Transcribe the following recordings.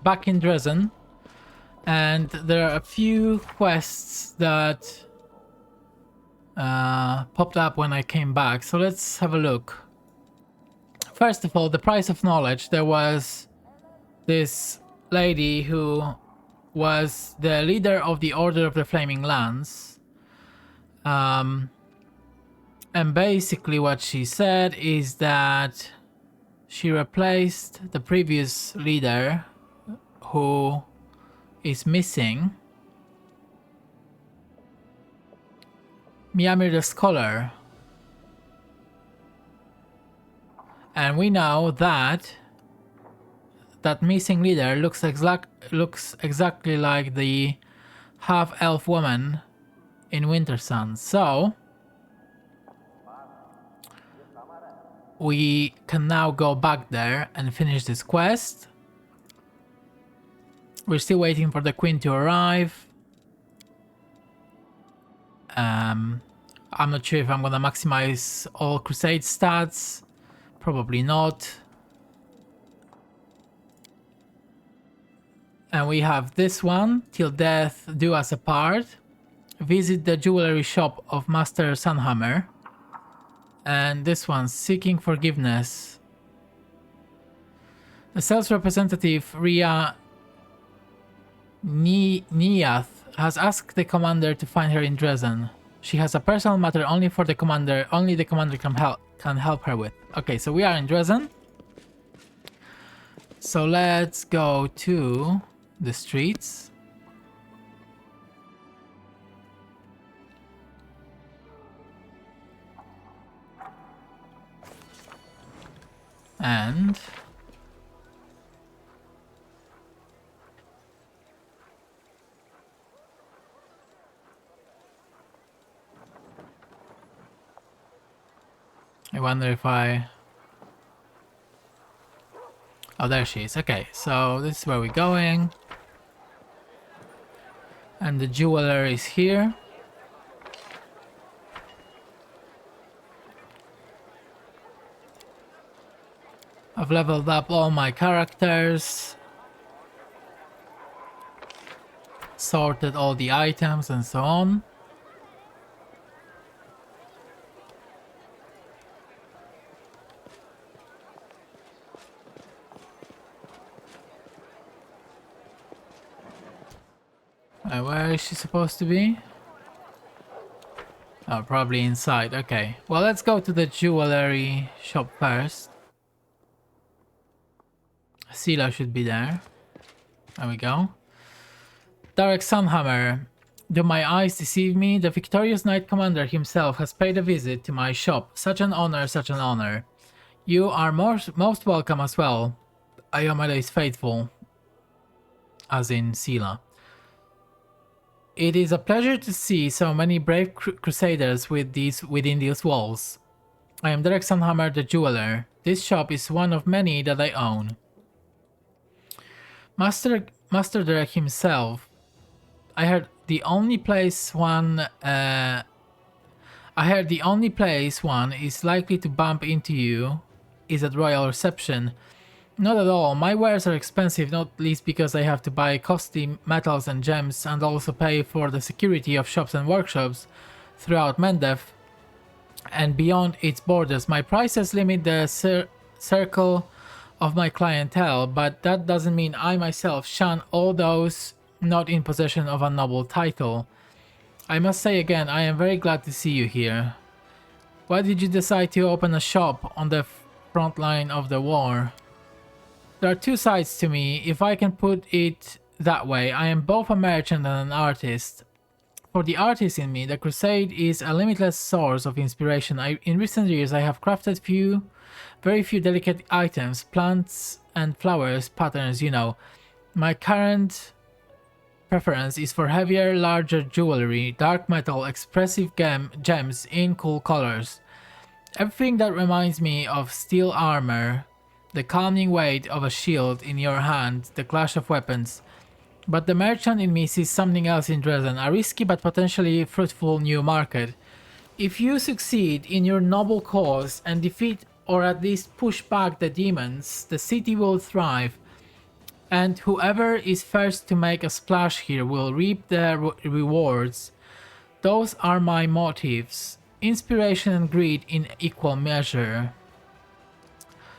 back in Dresden, and there are a few quests that popped up when I came back. So let's have a look. First of all, the price of knowledge. There was this lady who was the leader of the Order of the Flaming Lance. And basically what she said is that she replaced the previous leader who is missing, Miamir the Scholar. And we know that that missing leader looks exactly like the half-elf woman in Winter Sun. So we can now go back there and finish this quest. We're still waiting for the Queen to arrive. I'm not sure if I'm gonna maximize all Crusade stats. Probably not. And we have this one, Till Death Do Us Apart. Visit the jewelry shop of Master Sunhammer. And this one, Seeking Forgiveness. The sales representative, Ria Niath, has asked the commander to find her in Dresden. She has a personal matter only the commander can help her with. Okay, so we are in Dresden. So let's go to the streets. And I wonder if I... Oh, there she is. Okay, so this is where we're going. And the jeweler is here. I've leveled up all my characters. Sorted all the items and so on. Where is she supposed to be? Oh, probably inside. Okay. Well, let's go to the jewelry shop first. Sila should be there. There we go. Darek Sunhammer. Do my eyes deceive me? The victorious Knight Commander himself has paid a visit to my shop. Such an honor, such an honor. You are most welcome as well. Ayomeda is faithful. As in Sila. It is a pleasure to see so many brave crusaders within these walls. I am Derek Sunhammer the jeweler. This shop is one of many that I own. Master Derek himself. I heard the only place one is likely to bump into you is at Royal Reception. Not at all. My wares are expensive, not least because I have to buy costly metals and gems and also pay for the security of shops and workshops throughout Mendev and beyond its borders. My prices limit the circle of my clientele, but that doesn't mean I myself shun all those not in possession of a noble title. I must say again, I am very glad to see you here. Why did you decide to open a shop on the front line of the war? There are two sides to me, if I can put it that way. I am both a merchant and an artist. For the artist in me, the crusade is a limitless source of inspiration. In recent years, I have crafted very few delicate items, plants and flowers, patterns, you know. My current preference is for heavier, larger jewelry, dark metal, expressive gems in cool colors. Everything that reminds me of steel armor, the calming weight of a shield in your hand, the clash of weapons. But the merchant in me sees something else in Dresden, a risky but potentially fruitful new market. If you succeed in your noble cause and defeat or at least push back the demons, the city will thrive. And whoever is first to make a splash here will reap the rewards. Those are my motives. Inspiration and greed in equal measure.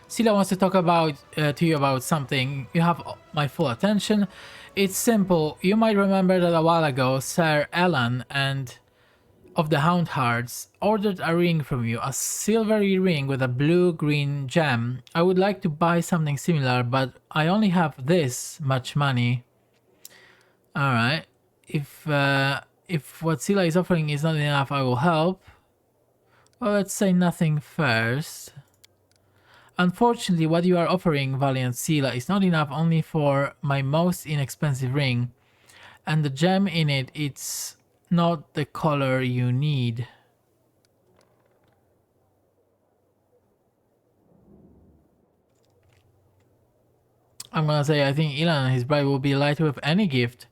Sila wants to talk to you about something. You have my full attention. It's simple. You might remember that a while ago, Sir Elan and of the Hound Hearts ordered a ring from you, a silvery ring with a blue-green gem. I would like to buy something similar, but I only have this much money. Alright. If what Sila is offering is not enough, I will help. Well, let's say nothing first. Unfortunately, what you are offering, Valiant Sila, is not enough only for my most inexpensive ring. And the gem in it, it's not the color you need. I'm gonna say I think Elan and his bride will be delighted with any gift.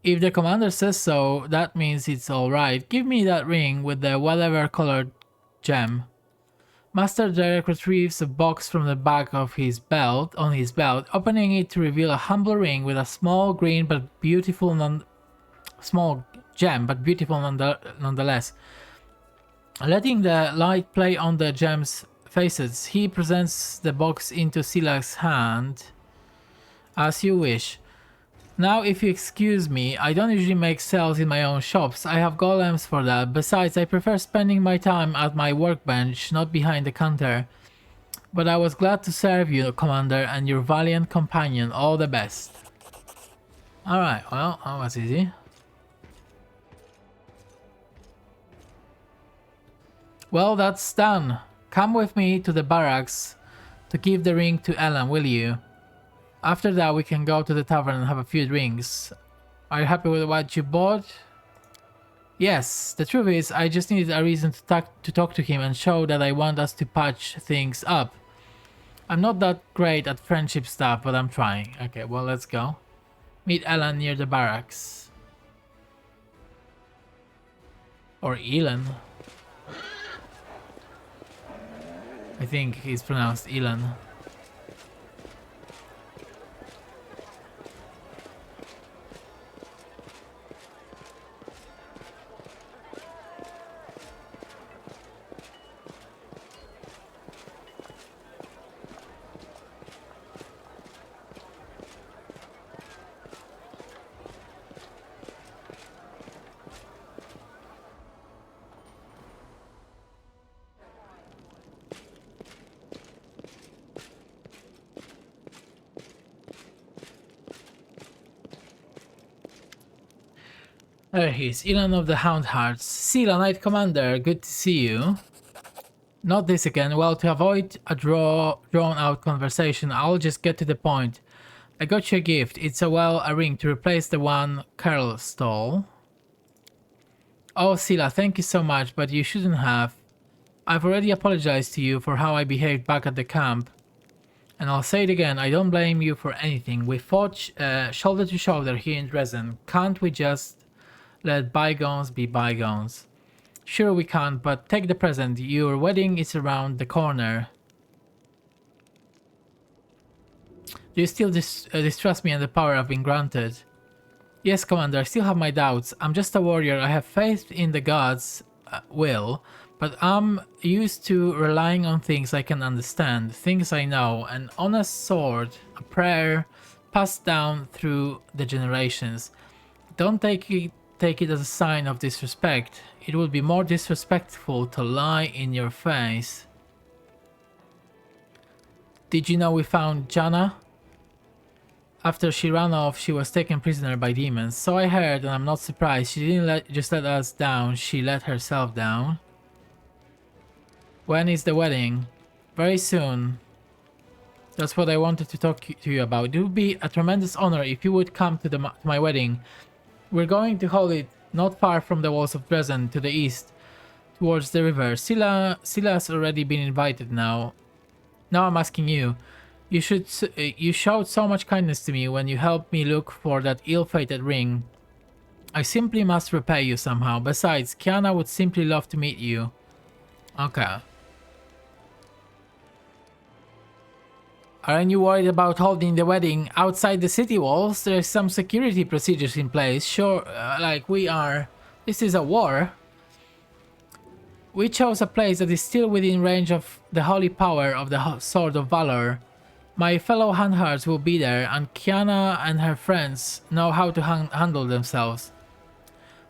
If the commander says so, that means it's alright. Give me that ring with the whatever colored gem. Master Derek retrieves a box from the back of his belt, opening it to reveal a humble ring with a small green but beautiful small gem, but beautiful nonetheless. Letting the light play on the gem's faces, he presents the box into Sila's hand. As you wish. Now, if you excuse me, I don't usually make sales in my own shops. I have golems for that. Besides, I prefer spending my time at my workbench, not behind the counter. But I was glad to serve you, Commander, and your valiant companion. All the best. Alright, well, that was easy. Well, that's done. Come with me to the barracks to give the ring to Elan, will you? After that, we can go to the tavern and have a few drinks. Are you happy with what you bought? Yes, the truth is, I just needed a reason to talk to him and show that I want us to patch things up. I'm not that great at friendship stuff, but I'm trying. Okay, well, let's go. Meet Elan near the barracks. Or Elan. I think it's pronounced Elan. There he is, Elan of the Hound Hearts. Sila, Knight Commander, good to see you. Not this again. Well, to avoid a drawn-out conversation, I'll just get to the point. I got you a gift. It's a ring to replace the one Carl stole. Oh, Sila, thank you so much, but you shouldn't have. I've already apologized to you for how I behaved back at the camp. And I'll say it again, I don't blame you for anything. We fought shoulder to shoulder here in Dresden. Can't we just let bygones be bygones? Sure we can't, but take the present. Your wedding is around the corner. Do you still distrust me and the power I've been granted? Yes, Commander, I still have my doubts. I'm just a warrior. I have faith in the gods' will, but I'm used to relying on things I can understand, things I know, an honest sword, a prayer passed down through the generations. Don't take it as a sign of disrespect. It would be more disrespectful to lie in your face. Did you know we found Kiana? After she ran off, she was taken prisoner by demons. So I heard, and I'm not surprised. She didn't just let us down, she let herself down. When is the wedding? Very soon. That's what I wanted to talk to you about. It would be a tremendous honor if you would come to my wedding. We're going to hold it not far from the walls of Dresden, to the east, towards the river. Sila's already been invited now. Now I'm asking you. You showed so much kindness to me when you helped me look for that ill-fated ring. I simply must repay you somehow. Besides, Kiana would simply love to meet you. Okay. Aren't you worried about holding the wedding outside the city walls? There's some security procedures in place. Sure, like we are. This is a war. We chose a place that is still within range of the holy power of the Sword of Valor. My fellow handhards will be there, and Kiana and her friends know how to handle themselves.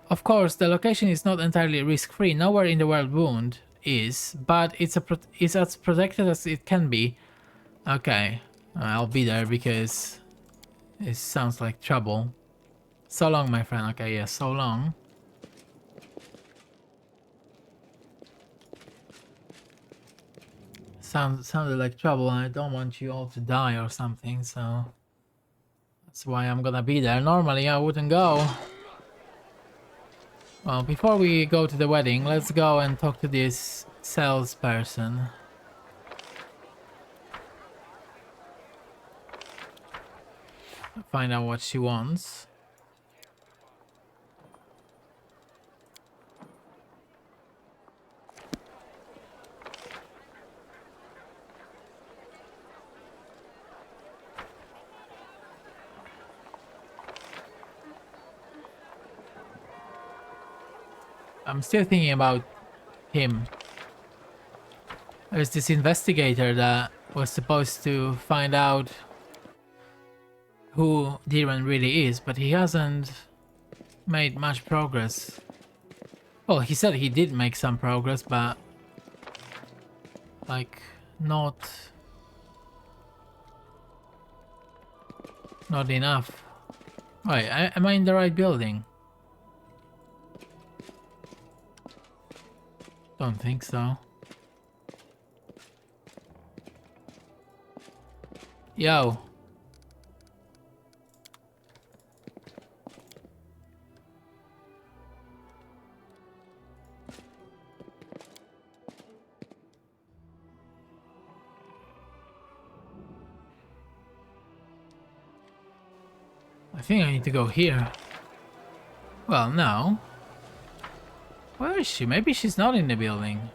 Of course, the location is not entirely risk-free. Nowhere in the world wound is, but it's as protected as it can be. Okay, I'll be there because it sounds like trouble. So long, my friend. Okay, yeah, so long. Sounded like trouble, and I don't want you all to die or something, so that's why I'm gonna be there. Normally, I wouldn't go. Well, before we go to the wedding, let's go and talk to this salesperson. Find out what she wants. I'm still thinking about him. There's this investigator that was supposed to find out who Diran really is, but he hasn't made much progress. Well, he said he did make some progress, but like not enough. Wait, am I in the right building? Don't think so. Yo. I think I need to go here. Well, no. Where is she? Maybe she's not in the building.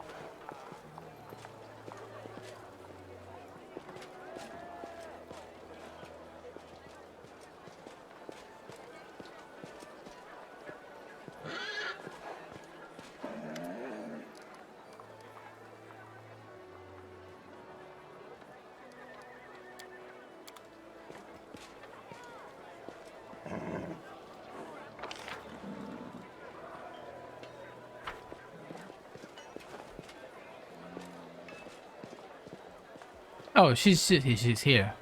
Oh, she's here.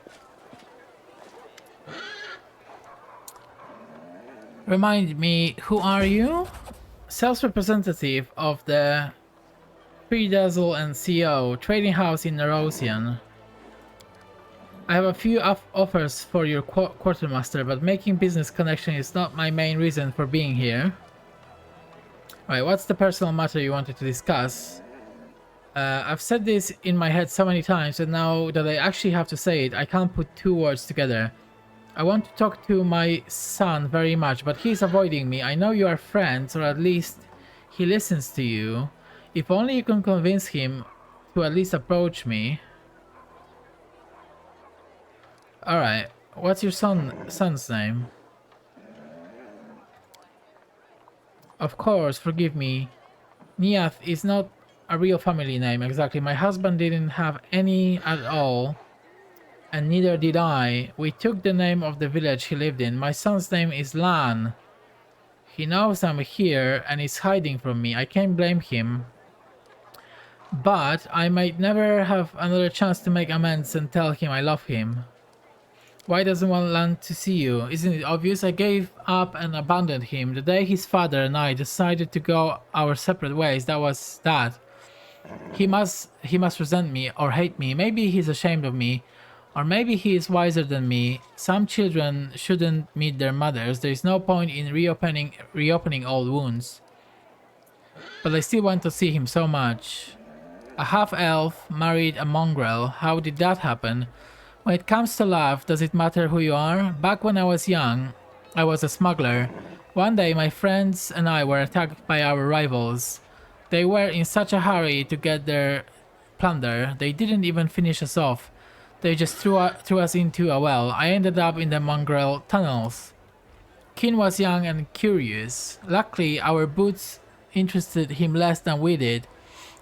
Remind me, who are you? Sales representative of the Predazzle and CO trading house in Nerosian. I have a few offers for your quartermaster, but making business connection is not my main reason for being here. Alright, what's the personal matter you wanted to discuss? I've said this in my head so many times, and now that I actually have to say it, I can't put two words together. I want to talk to my son very much, but he's avoiding me. I know you are friends, or at least he listens to you. If only you can convince him to at least approach me. Alright, what's your son's name? Of course, forgive me. Niath is not a real family name, exactly. My husband didn't have any at all, and neither did I. We took the name of the village he lived in. My son's name is Lan. He knows I'm here and is hiding from me. I can't blame him. But I might never have another chance to make amends and tell him I love him. Why doesn't want Lan to see you? Isn't it obvious? I gave up and abandoned him. The day his father and I decided to go our separate ways, that was that. He must resent me or hate me. Maybe he's ashamed of me. Or maybe he is wiser than me. Some children shouldn't meet their mothers. There is no point in reopening old wounds. But I still want to see him so much. A half-elf married a mongrel. How did that happen? When it comes to love, does it matter who you are? Back when I was young, I was a smuggler. One day my friends and I were attacked by our rivals. They were in such a hurry to get their plunder, they didn't even finish us off. They just threw us into a well. I ended up in the mongrel tunnels. Kin was young and curious. Luckily, our boots interested him less than we did.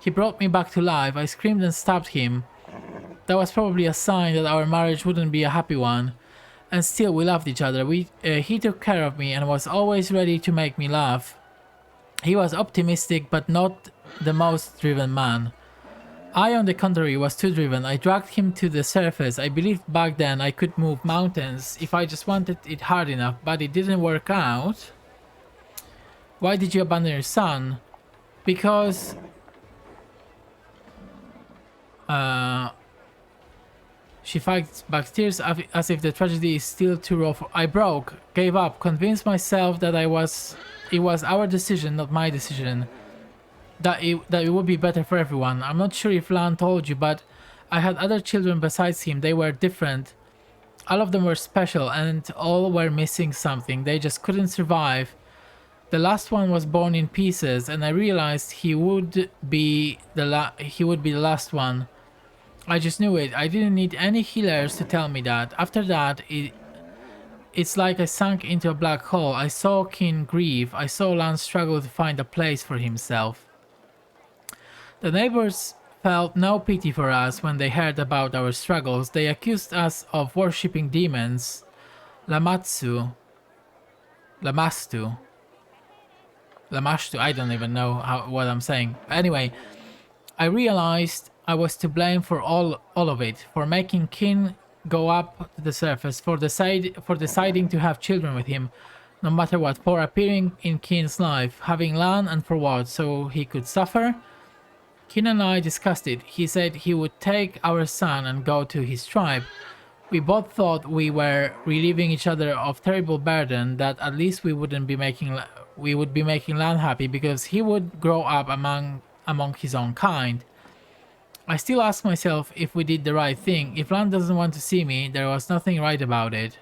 He brought me back to life. I screamed and stabbed him. That was probably a sign that our marriage wouldn't be a happy one. And still, we loved each other. He took care of me and was always ready to make me laugh. He was optimistic, but not the most driven man. I, on the contrary, was too driven. I dragged him to the surface. I believed back then I could move mountains if I just wanted it hard enough, but it didn't work out. Why did you abandon your son? Because... She fights back tears as if the tragedy is still too raw. I broke, gave up, convinced myself that it was our decision, not my decision. That it would be better for everyone. I'm not sure if Lan told you, but I had other children besides him. They were different. All of them were special, and all were missing something. They just couldn't survive. The last one was born in pieces, and I realized he would be the last one. I just knew it. I didn't need any healers to tell me that. After that, it's like I sank into a black hole. I saw Kin grieve. I saw Lan struggle to find a place for himself. The neighbors felt no pity for us when they heard about our struggles. They accused us of worshipping demons. Lamashtu, I don't even know what I'm saying. Anyway, I realized I was to blame for all of it, for making Kin go up to the surface, for deciding to have children with him, no matter what, for appearing in Kin's life, having Lan, and for what, so he could suffer? Kin and I discussed it. He said he would take our son and go to his tribe. We both thought we were relieving each other of terrible burden, that at least we would be making Lan happy because he would grow up among his own kind. I still ask myself if we did the right thing. If Lan doesn't want to see me, there was nothing right about it.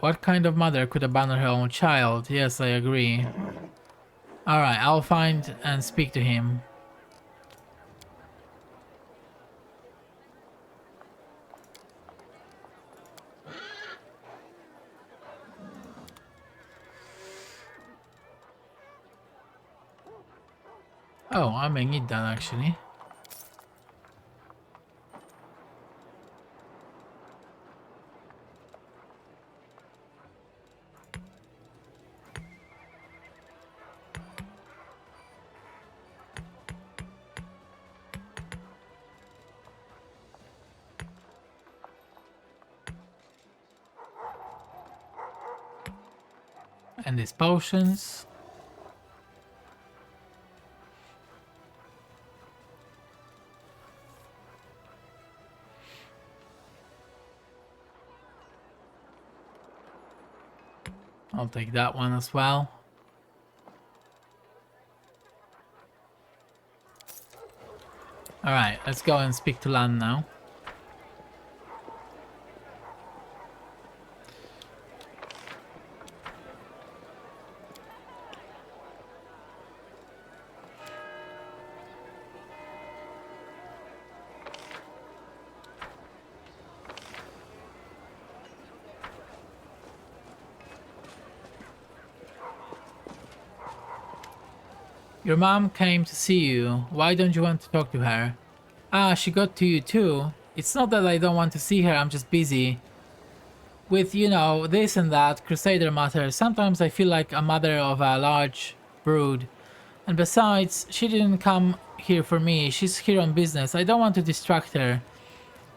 What kind of mother could abandon her own child? Yes, I agree. Alright, I'll find and speak to him. Oh, I may need that actually. And these potions. I'll take that one as well. Alright, let's go and speak to Lan now. Your mom came to see you. Why don't you want to talk to her? Ah, she got to you too. It's not that I don't want to see her, I'm just busy. With, you know, this and that, Crusader matters. Sometimes I feel like a mother of a large brood. And besides, she didn't come here for me. She's here on business. I don't want to distract her.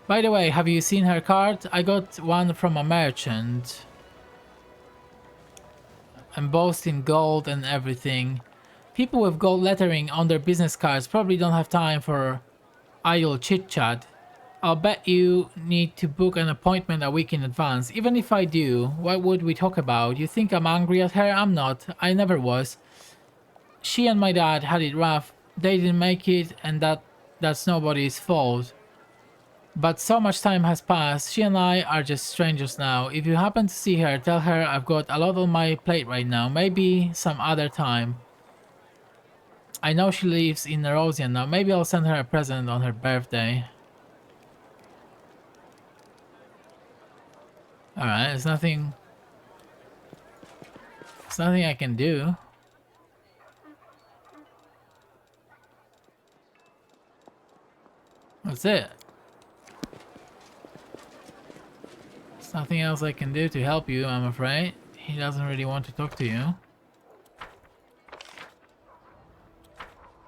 By the way, have you seen her card? I got one from a merchant. Embossed in gold and everything. People with gold lettering on their business cards probably don't have time for idle chit-chat. I'll bet you need to book an appointment a week in advance. Even if I do, what would we talk about? You think I'm angry at her? I'm not. I never was. She and my dad had it rough. They didn't make it, and that's nobody's fault. But so much time has passed. She and I are just strangers now. If you happen to see her, tell her I've got a lot on my plate right now. Maybe some other time. I know she lives in Erosian now. Maybe I'll send her a present on her birthday. Alright, there's nothing... There's nothing I can do. That's it. There's nothing else I can do to help you, I'm afraid. He doesn't really want to talk to you.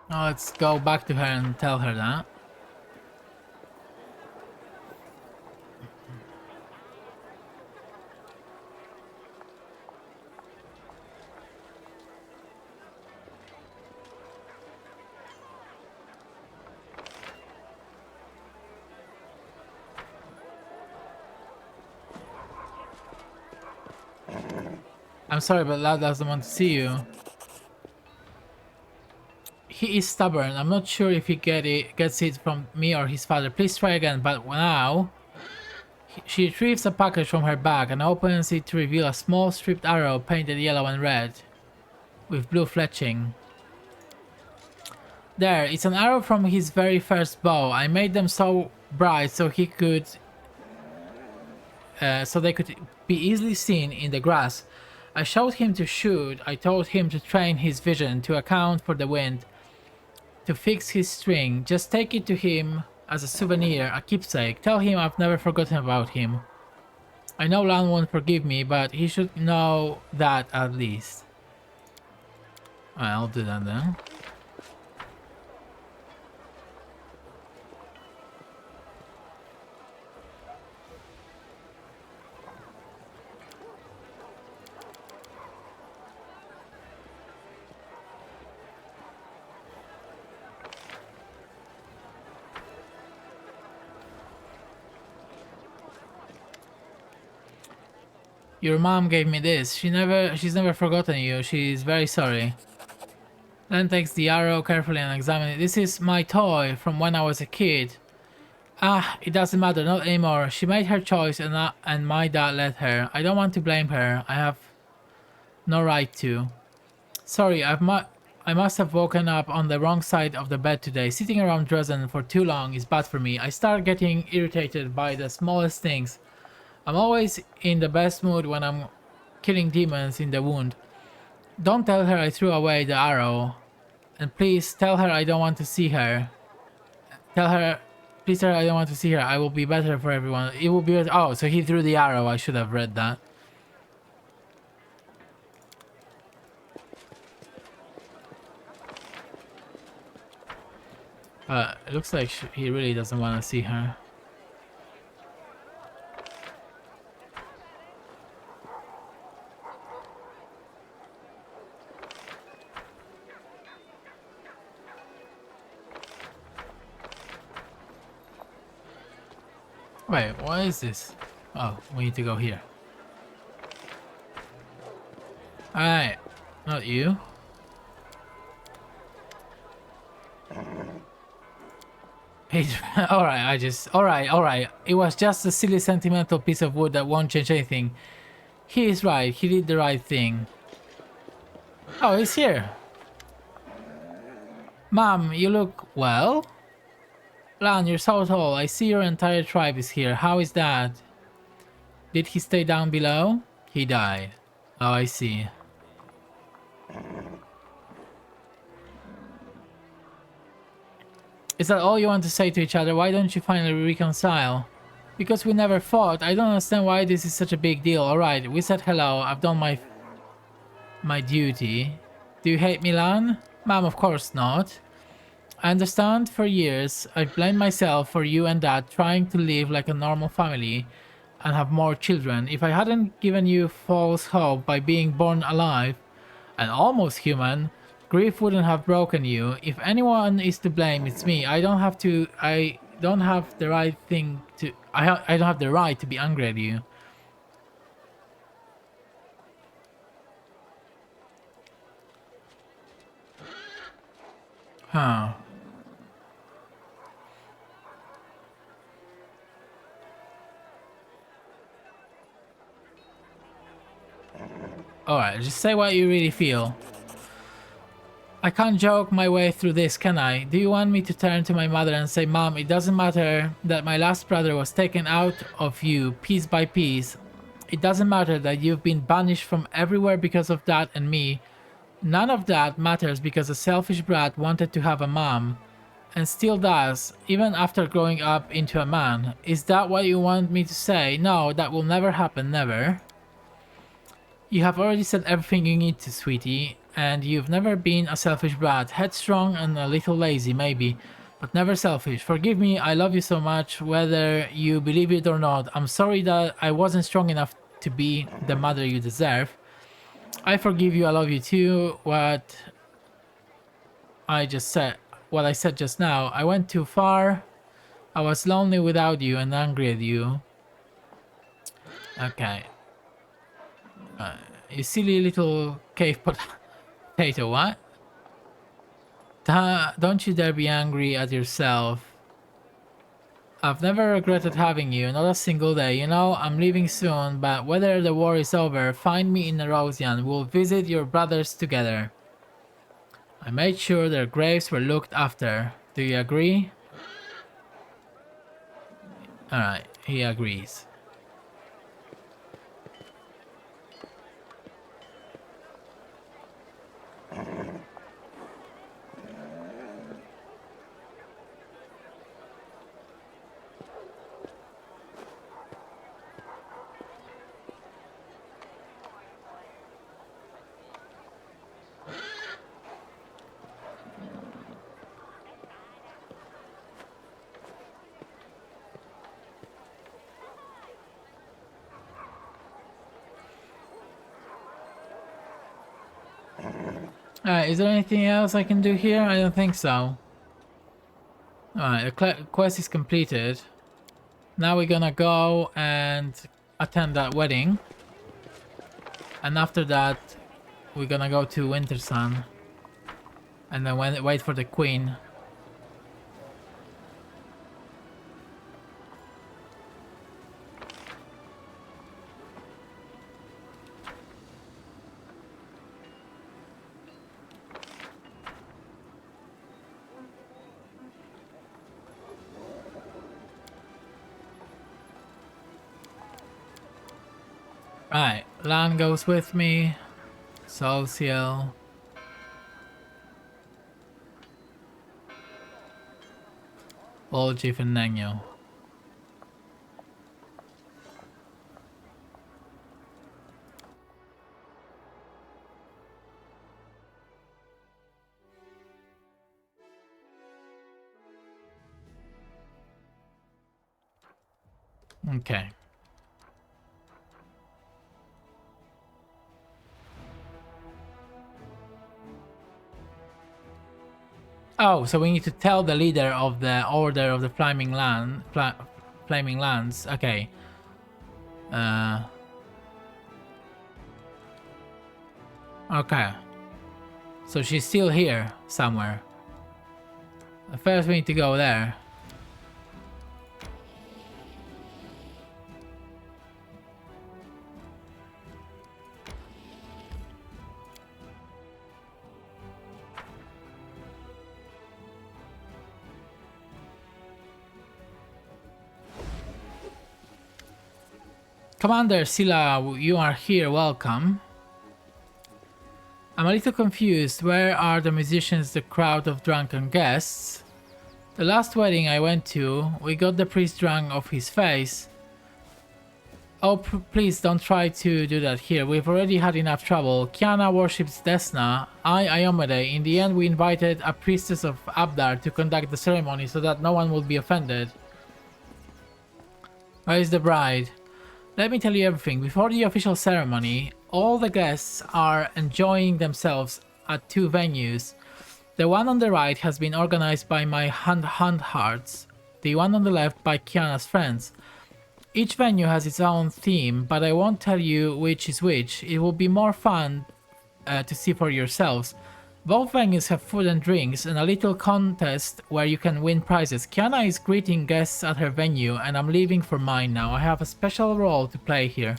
Now let's go back to her and tell her that. I'm sorry, but Lad doesn't want to see you. He is stubborn. I'm not sure if he gets it from me or his father. Please try again, but now... She retrieves a package from her bag and opens it to reveal a small stripped arrow painted yellow and red, with blue fletching. There, it's an arrow from his very first bow. I made them so bright so he could... so they could be easily seen in the grass. I showed him to shoot. I told him to train his vision, to account for the wind, to fix his string. Just take it to him as a souvenir, a keepsake. Tell him I've never forgotten about him. I know Lan won't forgive me, but he should know that at least. I'll do that then. Your mom gave me this. She's never forgotten you. She's very sorry. Len takes the arrow carefully and examines it. This is my toy from when I was a kid. Ah, it doesn't matter, not anymore. She made her choice and my dad let her. I don't want to blame her. I have no right to. Sorry, I must have woken up on the wrong side of the bed today. Sitting around Dresden for too long is bad for me. I start getting irritated by the smallest things. I'm always in the best mood when I'm killing demons in the wound. Don't tell her I threw away the arrow. And please tell her I don't want to see her. Please tell her I don't want to see her. I will be better for everyone. It will be better. Oh, so he threw the arrow. I should have read that. It looks like he really doesn't want to see her. Wait, what is this? Oh, we need to go here. Alright, not you. Alright. It was just a silly sentimental piece of wood that won't change anything. He is right, he did the right thing. Oh, he's here. Mom, you look well? Lan, you're so tall. I see your entire tribe is here. How is that? Did he stay down below? He died. Oh, I see. Is that all you want to say to each other? Why don't you finally reconcile? Because we never fought. I don't understand why this is such a big deal. Alright, we said hello. I've done my duty. Do you hate me, Lan? Mom, of course not. I understand. For years, I've blamed myself for you and Dad trying to live like a normal family and have more children. If I hadn't given you false hope by being born alive and almost human, grief wouldn't have broken you. If anyone is to blame, it's me. I don't have the right to be angry at you. Huh. Alright, just say what you really feel. I can't joke my way through this, can I? Do you want me to turn to my mother and say, Mom, it doesn't matter that my last brother was taken out of you piece by piece. It doesn't matter that you've been banished from everywhere because of that and me. None of that matters because a selfish brat wanted to have a mom. And still does, even after growing up into a man. Is that what you want me to say? No, that will never happen, never. You have already said everything you need to, sweetie, and you've never been a selfish brat. Headstrong and a little lazy, maybe, but never selfish. Forgive me, I love you so much, whether you believe it or not. I'm sorry that I wasn't strong enough to be the mother you deserve. I forgive you, I love you too. What I said just now. I went too far. I was lonely without you and angry at you. Okay. You silly little cave potato, what? Don't you dare be angry at yourself. I've never regretted having you, not a single day. You know, I'm leaving soon, but whether the war is over, find me in Erosian. We'll visit your brothers together. I made sure their graves were looked after. Do you agree? Alright, he agrees. Alright, is there anything else I can do here? I don't think so. Alright, the quest is completed. Now we're gonna go and attend that wedding. And after that, we're gonna go to Winter Sun. And then wait for the queen. Right, Lan goes with me. Social. Olgif and Nengyo. Okay. Oh, so we need to tell the leader of the Order of the Flaming Lands. Okay. Okay. So she's still here somewhere. First we need to go there. Commander Silla, you are here, welcome. I'm a little confused. Where are the musicians, the crowd of drunken guests? The last wedding I went to, we got the priest drunk off his face. Oh, please don't try to do that here. We've already had enough trouble. Kiana worships Desna. Iomede. In the end, we invited a priestess of Abdar to conduct the ceremony so that no one would be offended. Where is the bride? Let me tell you everything. Before the official ceremony, all the guests are enjoying themselves at two venues. The one on the right has been organized by my handhearts, the one on the left by Kiana's friends. Each venue has its own theme, but I won't tell you which is which. It will be more fun to see for yourselves. Both venues have food and drinks and a little contest where you can win prizes. Kiana is greeting guests at her venue and I'm leaving for mine now. I have a special role to play here.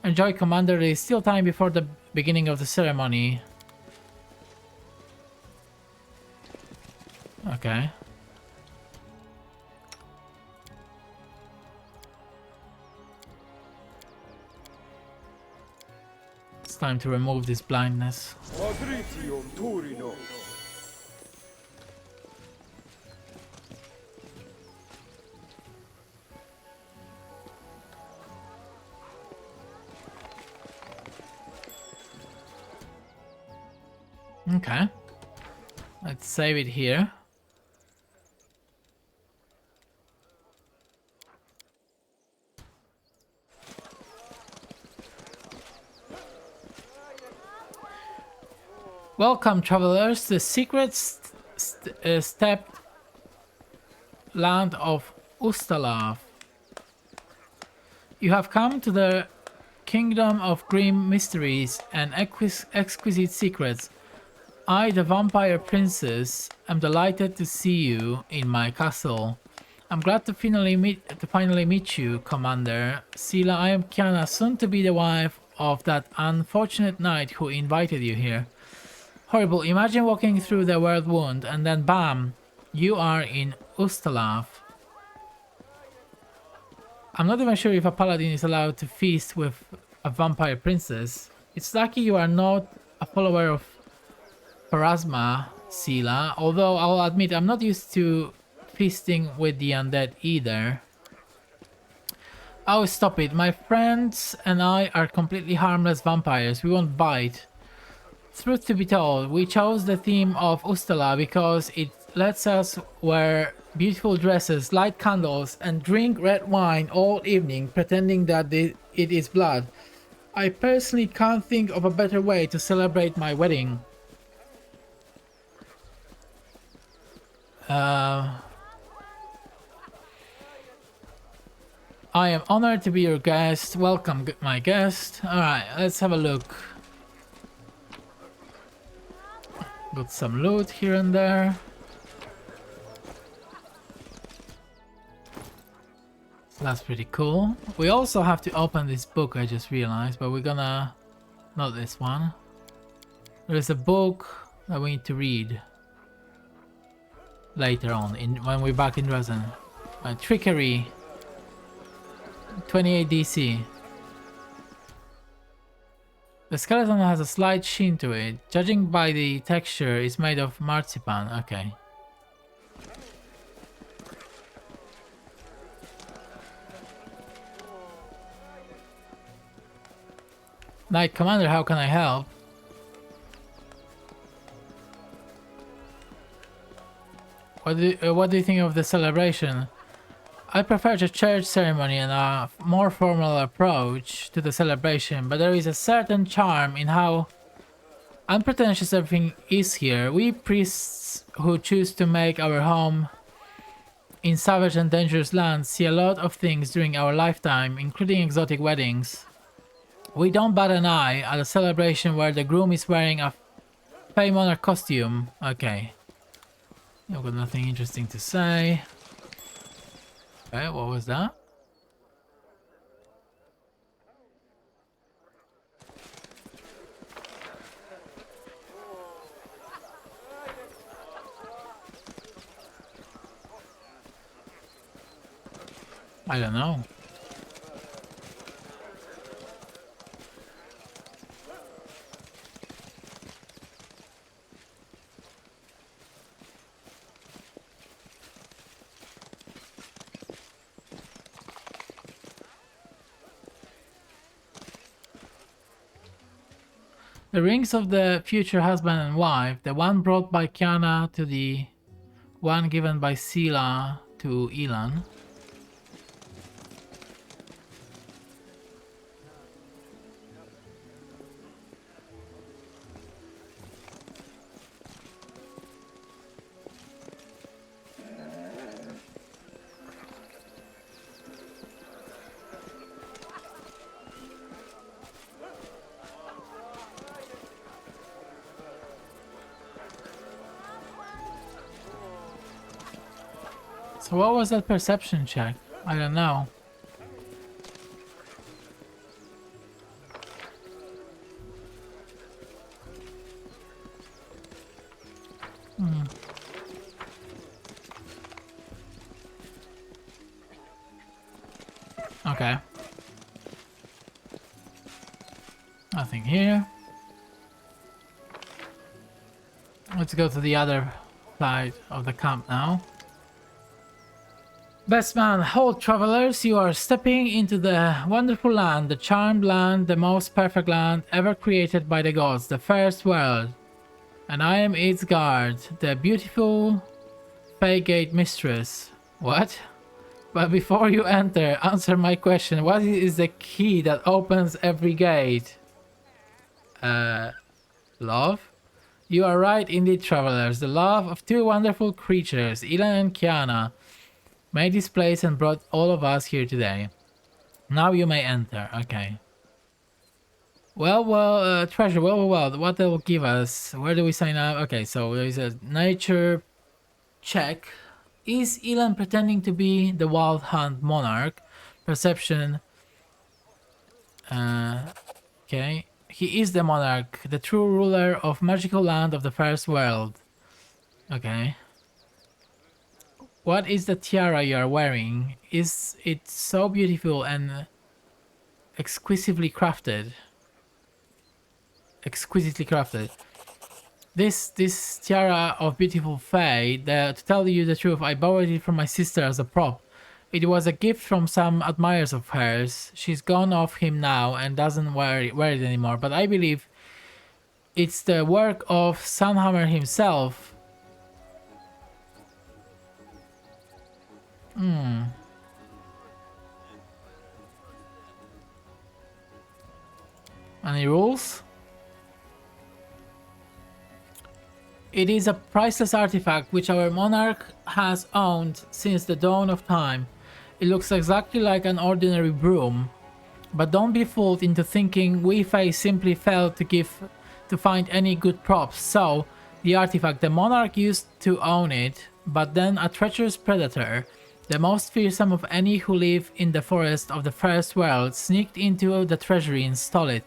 Enjoy, Commander. There is still time before the beginning of the ceremony. Okay. It's time to remove this blindness. Okay. Let's save it here. Welcome, travelers, to the secret stepped land of Ustalav. You have come to the kingdom of grim mysteries and exquisite secrets. I, the vampire princess, am delighted to see you in my castle. I'm glad to finally meet you, Commander. Sila, I am Kiana, soon to be the wife of that unfortunate knight who invited you here. Horrible. Imagine walking through the world wound and then bam, you are in Ustalav. I'm not even sure if a paladin is allowed to feast with a vampire princess. It's lucky you are not a follower of Parasma, Sila, although I'll admit I'm not used to feasting with the undead either. Oh, stop it. My friends and I are completely harmless vampires. We won't bite. Truth to be told, we chose the theme of Ustala because it lets us wear beautiful dresses, light candles, and drink red wine all evening, pretending that it is blood. I personally can't think of a better way to celebrate my wedding. I am honored to be your guest. Welcome, my guest. Alright, let's have a look. Got some loot here and there. So that's pretty cool. We also have to open this book, I just realized, but we're gonna... not this one. There's a book that we need to read later on, when we're back in Dresden. Trickery. 28 DC. The skeleton has a slight sheen to it. Judging by the texture, it's made of marzipan. Okay. Knight Commander, how can I help? What do you think of the celebration? I prefer the church ceremony and a more formal approach to the celebration, but there is a certain charm in how unpretentious everything is here. We priests who choose to make our home in savage and dangerous lands see a lot of things during our lifetime, including exotic weddings. We don't bat an eye at a celebration where the groom is wearing a Fey Monarch costume. Okay. I've got nothing interesting to say. Okay, what was that? I don't know. The rings of the future husband and wife, the one brought by Kiana to the one given by Sila to Elan. So what was that perception check? I don't know. Okay. Nothing here. Let's go to the other side of the camp now. Best man, hold travelers, you are stepping into the wonderful land, the charmed land, the most perfect land ever created by the gods, the first world. And I am its guard, the beautiful Fey Gate mistress. What? But before you enter, answer my question. What is the key that opens every gate? Love? You are right indeed, travelers. The love of two wonderful creatures, Elan and Kiana, made this place and brought all of us here today. Now you may enter. Okay. Well, treasure. Well. What they will give us? Where do we sign up? Okay, so there is a nature check. Is Elan pretending to be the Wild Hunt monarch? Perception. Okay. He is the monarch, the true ruler of magical land of the first world. Okay. What is the tiara you are wearing? Is it so beautiful and exquisitely crafted? Exquisitely crafted. This tiara of beautiful fae, to tell you the truth, I borrowed it from my sister as a prop. It was a gift from some admirers of hers. She's gone off him now and doesn't wear it anymore, but I believe it's the work of Sunhammer himself. Any rules? It is a priceless artifact which our monarch has owned since the dawn of time. It looks exactly like an ordinary broom, but don't be fooled into thinking we Fae simply failed to find any good props. So, the artifact, the monarch used to own it, but then a treacherous predator, the most fearsome of any who live in the forest of the first world, sneaked into the treasury and stole it.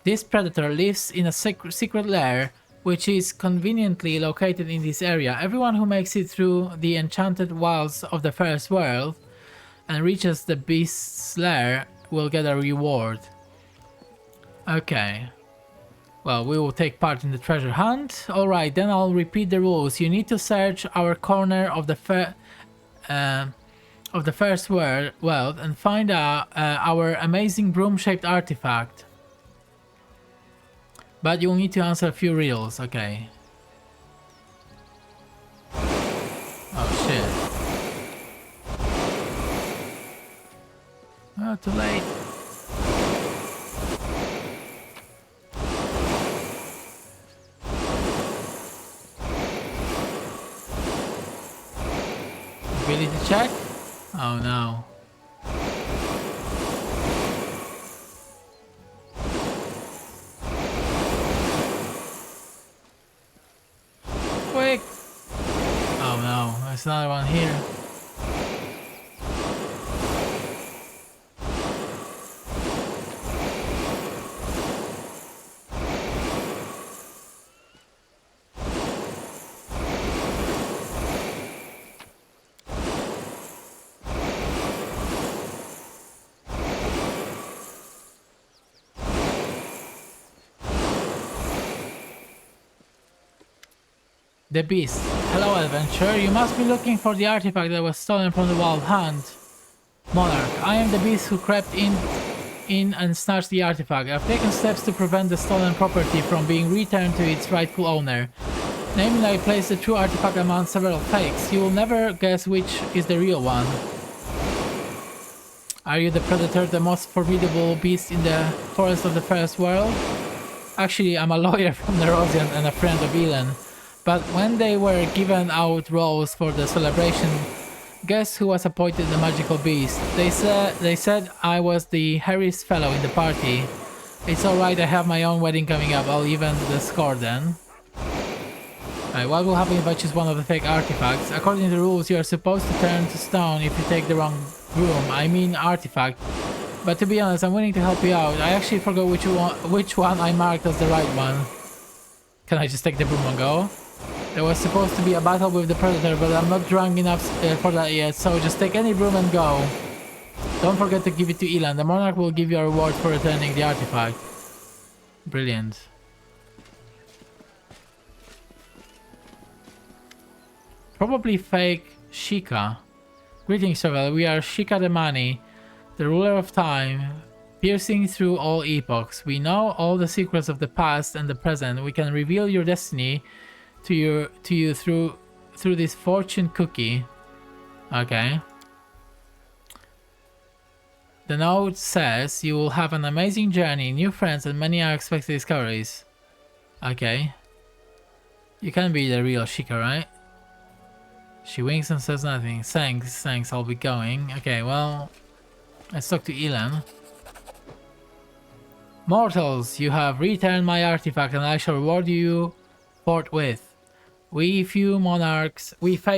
This predator lives in a secret lair which is conveniently located in this area. Everyone who makes it through the enchanted wilds of the first world and reaches the beast's lair will get a reward. Okay. Well, we will take part in the treasure hunt. Alright, then I'll repeat the rules. You need to search our corner of the first world and find our amazing broom-shaped artifact. But you'll need to answer a few riddles, okay. Oh shit. Oh, too late. Ability check? Oh no. Quick! Oh no, there's another one here. The Beast. Hello, adventurer. You must be looking for the artifact that was stolen from the Wild Hunt monarch. I am the beast who crept in and snatched the artifact. I've taken steps to prevent the stolen property from being returned to its rightful owner. Namely, I placed the true artifact among several fakes. You will never guess which is the real one. Are you the predator, the most formidable beast in the forest of the first world? Actually, I'm a lawyer from the Rosian and a friend of Elan. But when they were given out roles for the celebration, guess who was appointed the magical beast? They said I was the hairiest fellow in the party. It's alright, I have my own wedding coming up. I'll even the score then. Alright, what will happen if I choose one of the fake artifacts? According to the rules, you are supposed to turn to stone if you take the wrong room. I mean artifact. But to be honest, I'm willing to help you out. I actually forgot which one I marked as the right one. Can I just take the broom and go? There was supposed to be a battle with the predator, but I'm not drunk enough for that yet, so just take any broom and go. Don't forget to give it to Elan. The monarch will give you a reward for returning the artifact. Brilliant. Probably fake Shika. Greetings, Traveler. We are Shika the Mani, the ruler of time, piercing through all epochs. We know all the secrets of the past and the present. We can reveal your destiny to you through this fortune cookie. Okay. The note says you will have an amazing journey, new friends, and many unexpected discoveries. Okay. You can be the real Shika, right? She winks and says nothing. Thanks, I'll be going. Okay, well, let's talk to Elan. Mortals, you have returned my artifact and I shall reward you forthwith. We Fey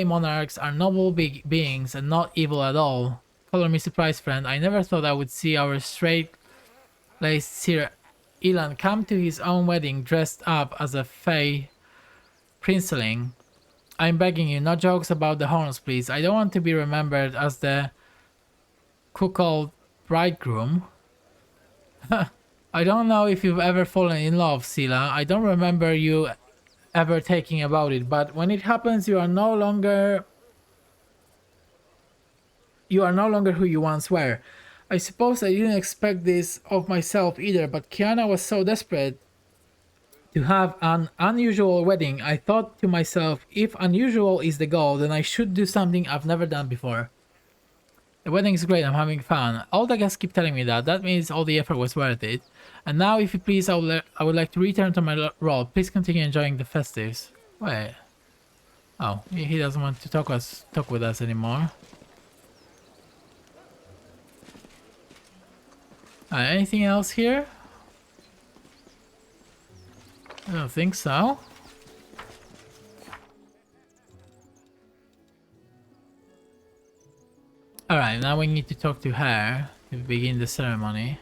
monarchs are noble beings and not evil at all. Color me surprised, friend. I never thought I would see our straight-laced Sir Elan come to his own wedding dressed up as a Fey princeling. I'm begging you, no jokes about the horns, please. I don't want to be remembered as the cuckold bridegroom. I don't know if you've ever fallen in love, Sila. I don't remember you ever taking about it, but when it happens, you are no longer who you once were. I suppose I didn't expect this of myself either, but Kiana was so desperate to have an unusual wedding. I thought to myself, if unusual is the goal, then I should do something I've never done before. The wedding is great, I'm having fun. All the guests keep telling me that. That means all the effort was worth it. And now, if you please, I would like to return to my role. Please continue enjoying the festives. Wait. Oh, he doesn't want to talk with us anymore. Anything else here? I don't think so. Alright, now we need to talk to her to begin the ceremony.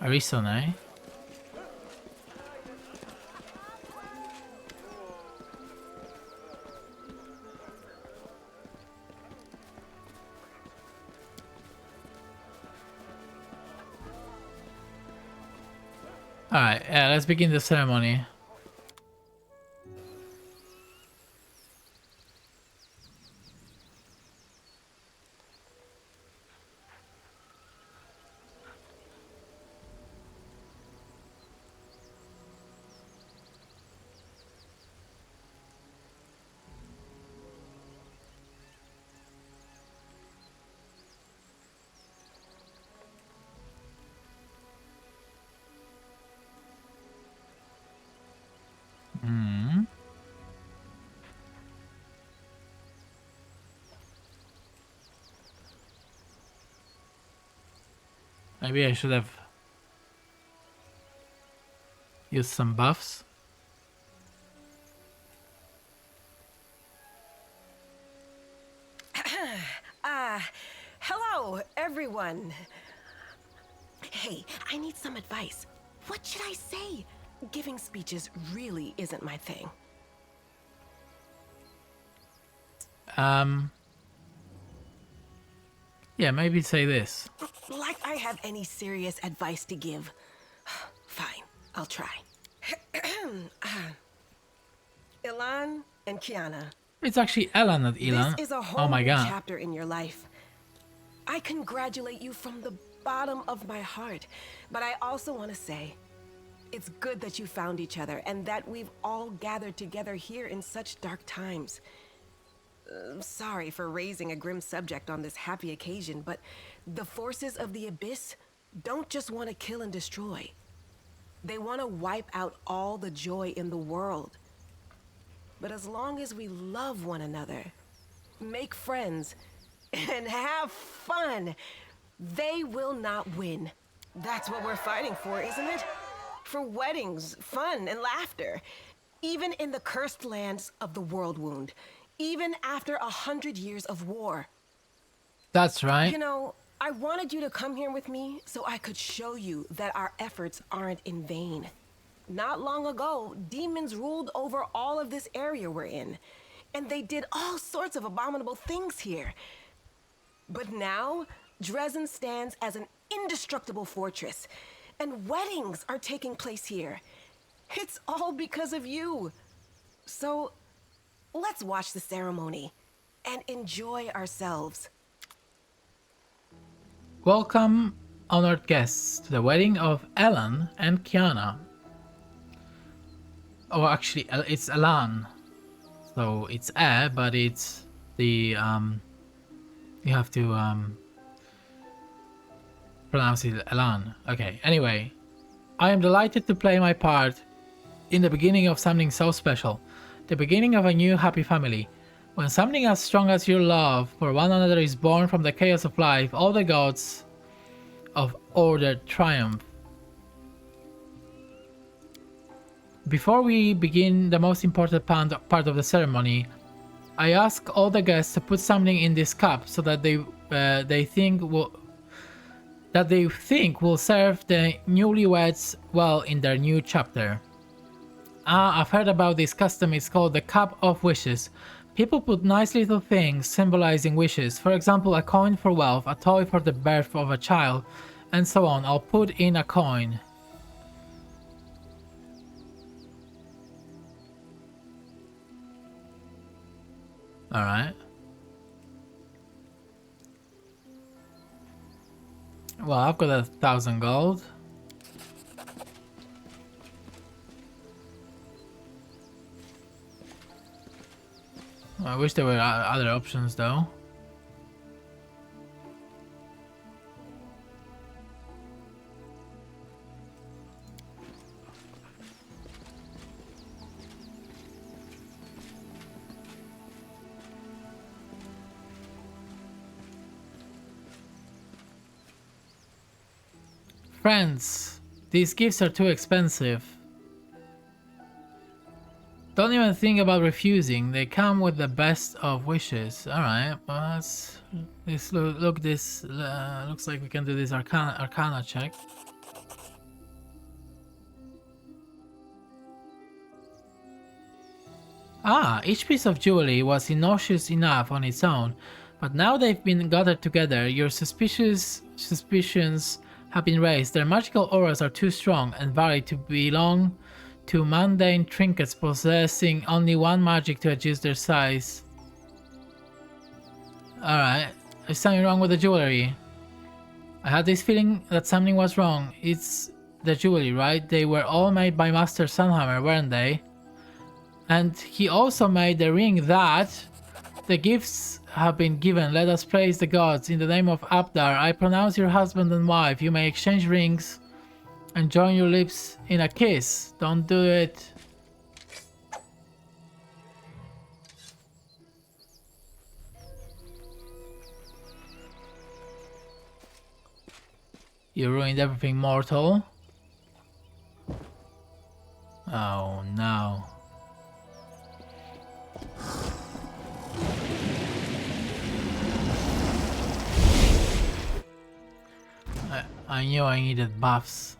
Arisone. Alright, yeah, let's begin the ceremony. Maybe I should have used some buffs. Hello, everyone. Hey, I need some advice. What should I say? Giving speeches really isn't my thing. Yeah, maybe say this. Like I have any serious advice to give. Fine, I'll try. Elan and Kiana. It's actually Elan, not Elan. This is a Oh whole my new god. chapter in your life. I congratulate you from the bottom of my heart, but I also want to say, it's good that you found each other and that we've all gathered together here in such dark times. Sorry for raising a grim subject on this happy occasion, but the forces of the Abyss don't just want to kill and destroy. They want to wipe out all the joy in the world. But as long as we love one another, make friends, and have fun, they will not win. That's what we're fighting for, isn't it? For weddings, fun, and laughter. Even in the cursed lands of the World Wound. Even after 100 years of war. That's right. You know, I wanted you to come here with me so I could show you that our efforts aren't in vain. Not long ago, demons ruled over all of this area we're in. and they did all sorts of abominable things here. But now, Dresden stands as an indestructible fortress, and weddings are taking place here. It's all because of you. So, let's watch the ceremony and enjoy ourselves. Welcome, honored guests, to the wedding of Elan and Kiana. Oh, actually, it's Elan. So it's but it's the you have to pronounce it Elan. Okay. Anyway, I am delighted to play my part in the beginning of something so special, the beginning of a new happy family. When something as strong as your love for one another is born from the chaos of life, all the gods of order triumph. Before we begin the most important part of the ceremony, I ask all the guests to put something in this cup so that they think will serve the newlyweds well in their new chapter. I've heard about this custom. It's called the Cup of Wishes. People put nice little things symbolizing wishes. For example, a coin for wealth, a toy for the birth of a child, and so on. I'll put in a coin. Alright. Well, I've got 1,000 gold. I wish there were other options though. Friends, these gifts are too expensive. Don't even think about refusing. They come with the best of wishes. Alright, well this looks like we can do this arcana check. Each piece of jewelry was innocuous enough on its own, but now they've been gathered together, your suspicions have been raised. Their magical auras are too strong and varied to belong to mundane trinkets possessing only one magic to adjust their size. Alright, there's something wrong with the jewelry. I had this feeling that something was wrong. It's the jewelry, right? They were all made by Master Sunhammer, weren't they? And he also made the ring that the gifts have been given. Let us praise the gods. In the name of Abdar, I pronounce your husband and wife. You may exchange rings and join your lips in a kiss. Don't do it. You ruined everything, mortal. Oh no. I knew I needed buffs.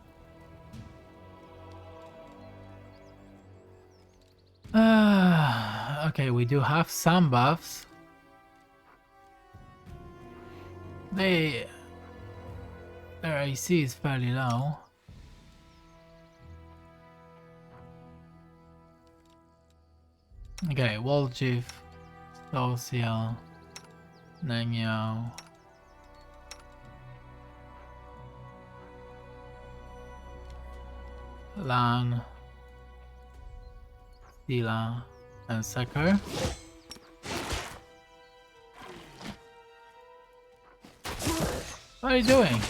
Okay, we do have some buffs. Their AC is fairly low. Okay, Woljif, Social, Nanyo. Lan, Sila, and Sekar. What are you doing?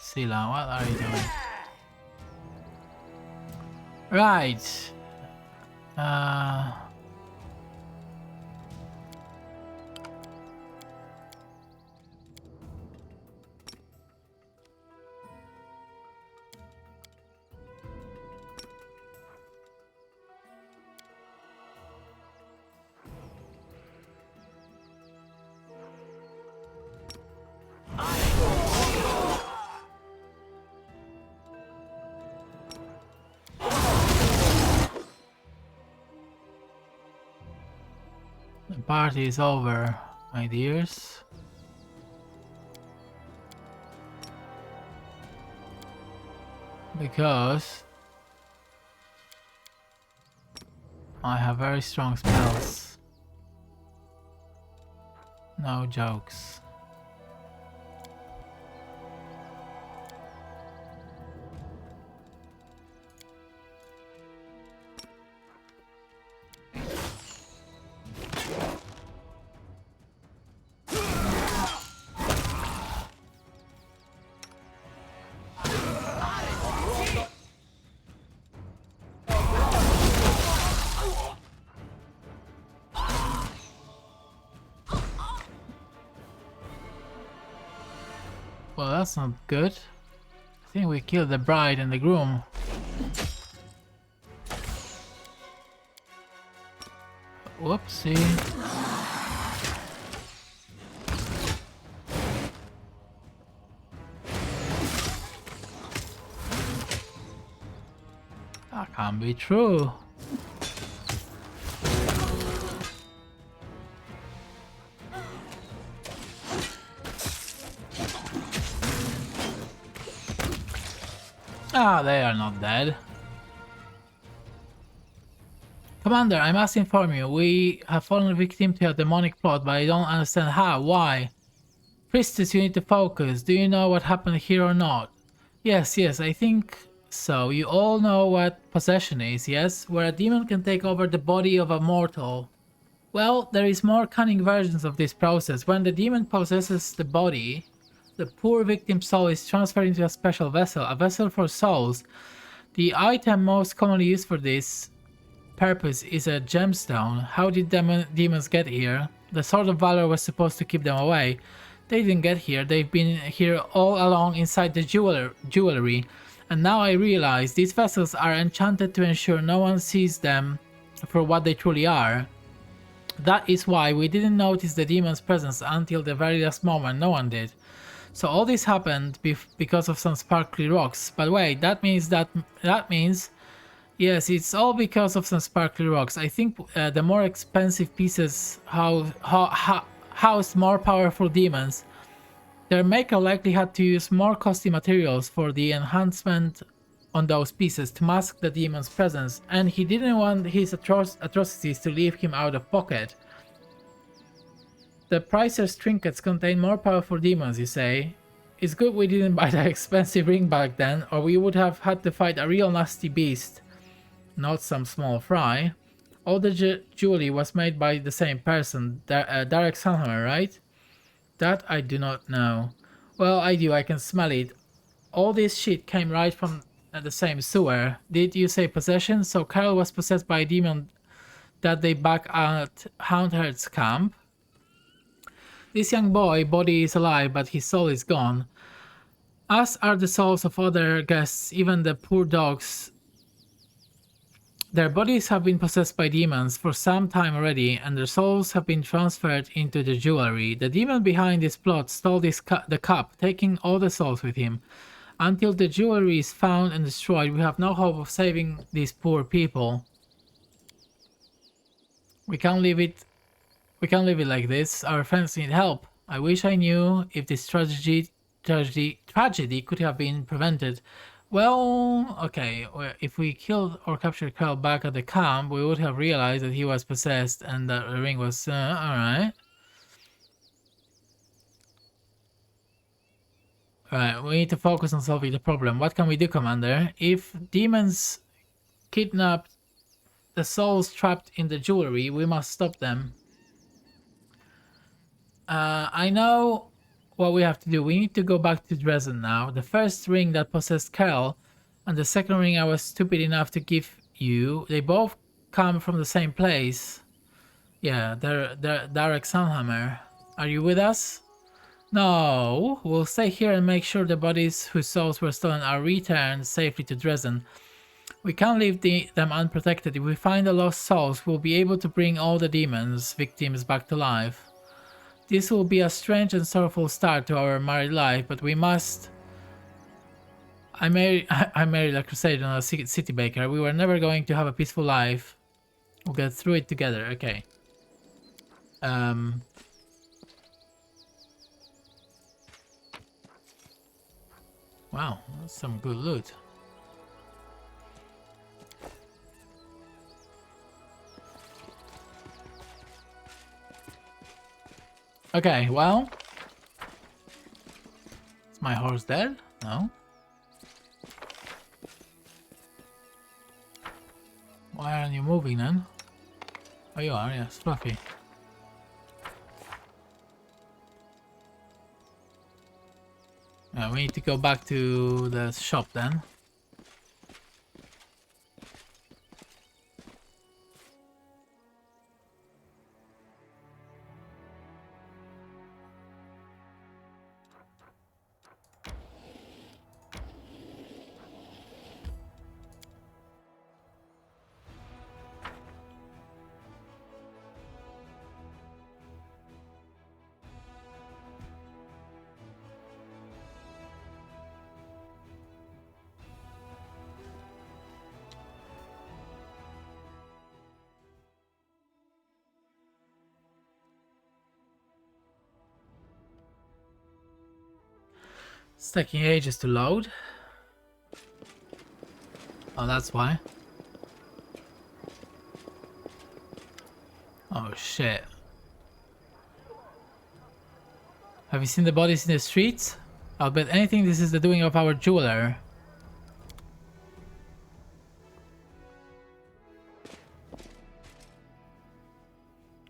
Sila, what are you doing? Right. The party is over, my dears. Because I have very strong spells. No jokes. Well, that's not good. I think we killed the bride and the groom. Whoopsie. That can't be true. Ah, they are not dead. Commander, I must inform you, we have fallen victim to a demonic plot, but I don't understand how, why. Priestess, you need to focus. Do you know what happened here or not? Yes, I think so. You all know what possession is, yes? Where a demon can take over the body of a mortal. Well, there is more cunning versions of this process. When the demon possesses the body, the poor victim's soul is transferred into a special vessel, a vessel for souls. The item most commonly used for this purpose is a gemstone. How did demons get here? The Sword of Valor was supposed to keep them away. They didn't get here, they've been here all along inside the jewelry. And now I realize these vessels are enchanted to ensure no one sees them for what they truly are. That is why we didn't notice the demon's presence until the very last moment. No one did. So all this happened because of some sparkly rocks. But wait, that means yes, it's all because of some sparkly rocks. I think the more expensive pieces housed more powerful demons. Their maker likely had to use more costly materials for the enhancement on those pieces to mask the demon's presence, and he didn't want his atrocities to leave him out of pocket. The Pricer's trinkets contain more powerful demons, you say? It's good we didn't buy that expensive ring back then, or we would have had to fight a real nasty beast. Not some small fry. All the jewelry was made by the same person, Derek Sanhammer, right? That I do not know. Well, I do, I can smell it. All this shit came right from the same sewer. Did you say possession? So Carol was possessed by a demon that day back at Houndherd's camp. This young body is alive, but his soul is gone. As are the souls of other guests, even the poor dogs. Their bodies have been possessed by demons for some time already, and their souls have been transferred into the jewelry. The demon behind this plot stole the cup, taking all the souls with him. Until the jewelry is found and destroyed, we have no hope of saving these poor people. We can't leave it like this. Our friends need help. I wish I knew if this tragedy could have been prevented. Well, okay, if we killed or captured Carl back at the camp, we would have realized that he was possessed and that the ring was... alright. Alright, we need to focus on solving the problem. What can we do, Commander? If demons kidnapped the souls trapped in the jewelry, we must stop them. I know what we have to do. We need to go back to Dresden now. The first ring that possessed Carol and the second ring I was stupid enough to give you, they both come from the same place. Yeah, they're Derek Sanhammer. Are you with us? No, we'll stay here and make sure the bodies whose souls were stolen are returned safely to Dresden. We can't leave them unprotected. If we find the lost souls, we'll be able to bring all the demons' victims back to life. This will be a strange and sorrowful start to our married life, but we must... I married a crusader, not a city baker. We were never going to have a peaceful life. We'll get through it together, okay. Um, wow, that's some good loot. Okay, well, is my horse dead? No. Why aren't you moving then? Oh, you are, yes, Fluffy. Yeah, we need to go back to the shop then. It's taking ages to load. Oh, that's why. Oh shit. Have you seen the bodies in the streets? I'll bet anything this is the doing of our jeweler.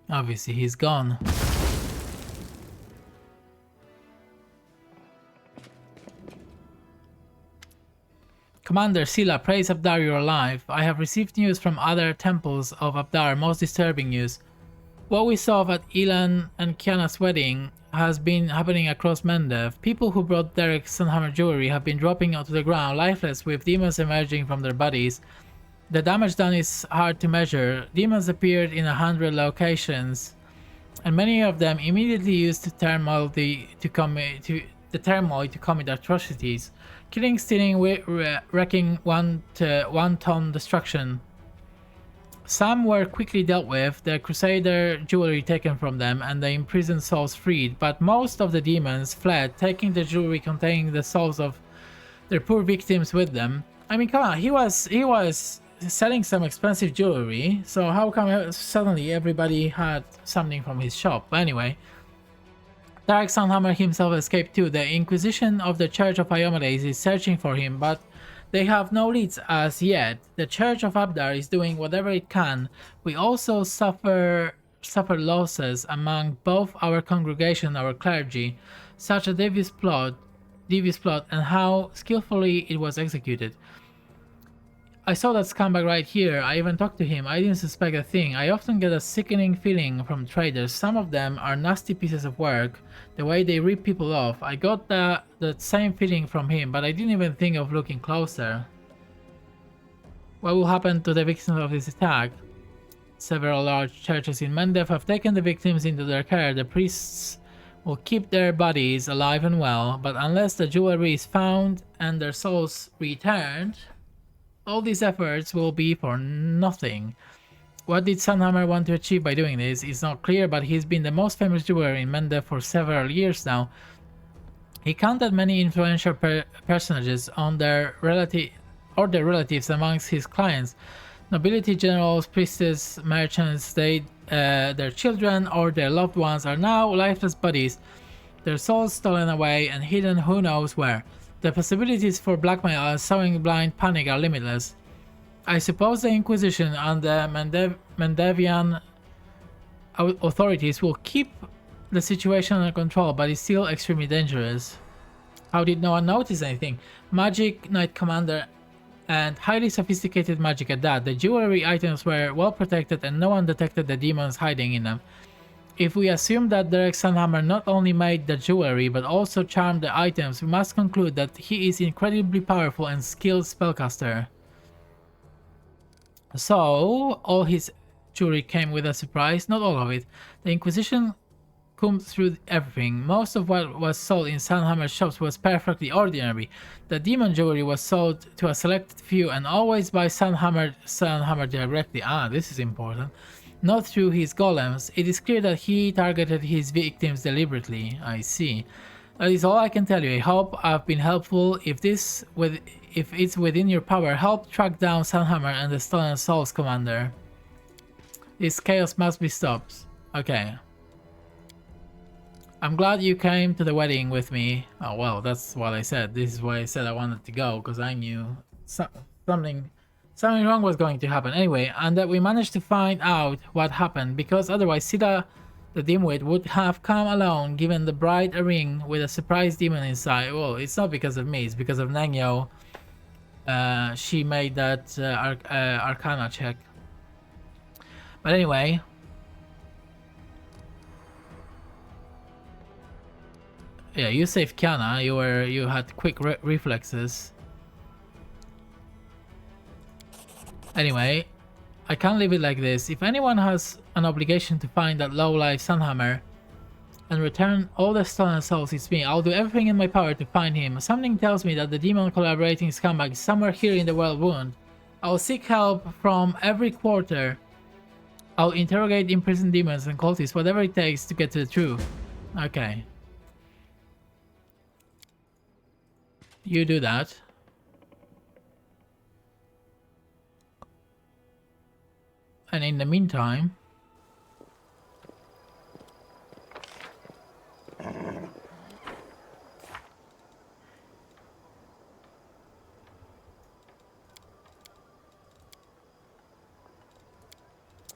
Obviously, he's gone. Commander Sila, praise Abdar you're alive. I have received news from other temples of Abdar, most disturbing news. What we saw at Elan and Kiana's wedding has been happening across Mendev. People who brought Derek's Sunhammer jewelry have been dropping onto the ground, lifeless, with demons emerging from their bodies. The damage done is hard to measure. Demons appeared in 100 locations, and many of them immediately used the turmoil to commit atrocities, killing, stealing, wrecking, one-ton destruction. Some were quickly dealt with, the Crusader jewelry taken from them, and the imprisoned souls freed, but most of the demons fled, taking the jewelry containing the souls of their poor victims with them. I mean, come on, he was selling some expensive jewelry, so how come suddenly everybody had something from his shop? But anyway, Dark Sunhammer himself escaped too. The Inquisition of the Church of Iomedes is searching for him, but they have no leads as yet. The Church of Abdar is doing whatever it can. We also suffer losses among both our congregation and our clergy. Such a devious plot, and how skillfully it was executed. I saw that scumbag right here. I even talked to him. I didn't suspect a thing. I often get a sickening feeling from traders. Some of them are nasty pieces of work. The way they rip people off. I got that same feeling from him, but I didn't even think of looking closer. What will happen to the victims of this attack? Several large churches in Mendev have taken the victims into their care. The priests will keep their bodies alive and well, but unless the jewelry is found and their souls returned, all these efforts will be for nothing. What did Sunhammer want to achieve by doing this is not clear, but he's been the most famous jeweler in Mendev for several years now. He counted many influential personages on their relatives amongst his clients. Nobility, generals, priestesses, merchants, their children or their loved ones are now lifeless bodies, their souls stolen away and hidden who knows where. The possibilities for blackmail and sowing blind panic are limitless. I suppose the Inquisition and the Mendevian authorities will keep the situation under control, but it's still extremely dangerous. How did no one notice anything? Magic, Knight Commander, and highly sophisticated magic at that. The jewelry items were well protected and no one detected the demons hiding in them. If we assume that Derek Sunhammer not only made the jewelry but also charmed the items, we must conclude that he is incredibly powerful and skilled spellcaster. So, all his jewelry came with a surprise? Not all of it. The Inquisition combed through everything. Most of what was sold in Sunhammer's shops was perfectly ordinary. The demon jewelry was sold to a selected few and always by Sunhammer directly. Ah, this is important. not through his golems. It is clear that he targeted his victims deliberately. I see. That is all I can tell you. I hope I've been helpful. If it's within your power, help track down Sunhammer and the Stolen Souls Commander. This chaos must be stopped. Okay. I'm glad you came to the wedding with me. Oh well, that's what I said. This is why I said I wanted to go, because I knew something wrong was going to happen. Anyway, and that we managed to find out what happened, because otherwise Sida the Dimwit would have come alone, given the bride a ring with a surprise demon inside. Well, it's not because of me, it's because of Nangyo. She made that Arcana check. But anyway, yeah, you saved Kiana. You had quick reflexes. Anyway, I can't leave it like this. If anyone has an obligation to find that low-life Sunhammer and return all the stolen souls, it's me. I'll do everything in my power to find him. Something tells me that the demon collaborating scumbag is somewhere here in the world wound. I'll seek help from every quarter. I'll interrogate imprisoned demons and cultists, whatever it takes to get to the truth. Okay. You do that. And in the meantime...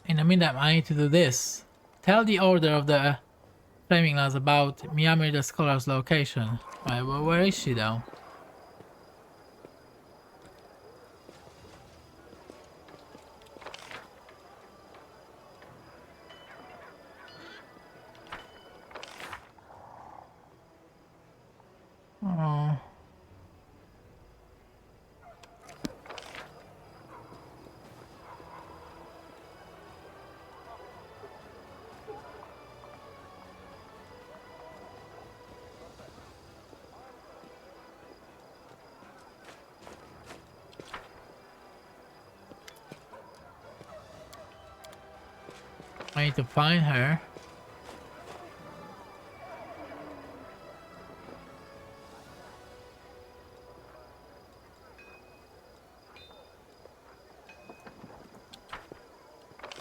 In the meantime, I need to do this. Tell the Order of the Flaming Lands about Miyamir the Scholar's location. Right, well, where is she though? Oh. I need to find her.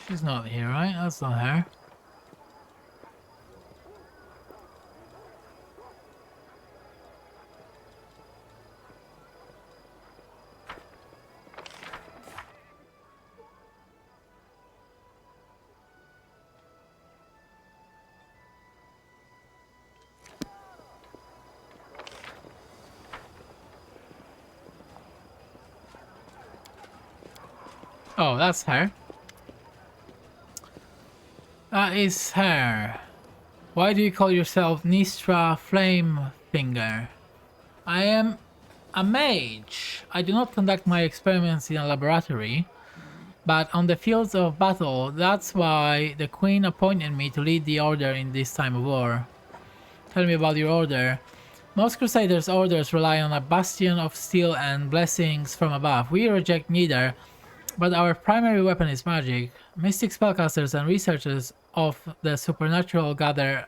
She's not here, right? That's not her. Oh, that's her. That is her. Why do you call yourself Nistra Flamefinger? I am a mage. I do not conduct my experiments in a laboratory, but on the fields of battle. That's why the Queen appointed me to lead the Order in this time of war. Tell me about your Order. Most Crusaders' orders rely on a bastion of steel and blessings from above. We reject neither, but our primary weapon is magic. Mystic spellcasters and researchers of the supernatural gather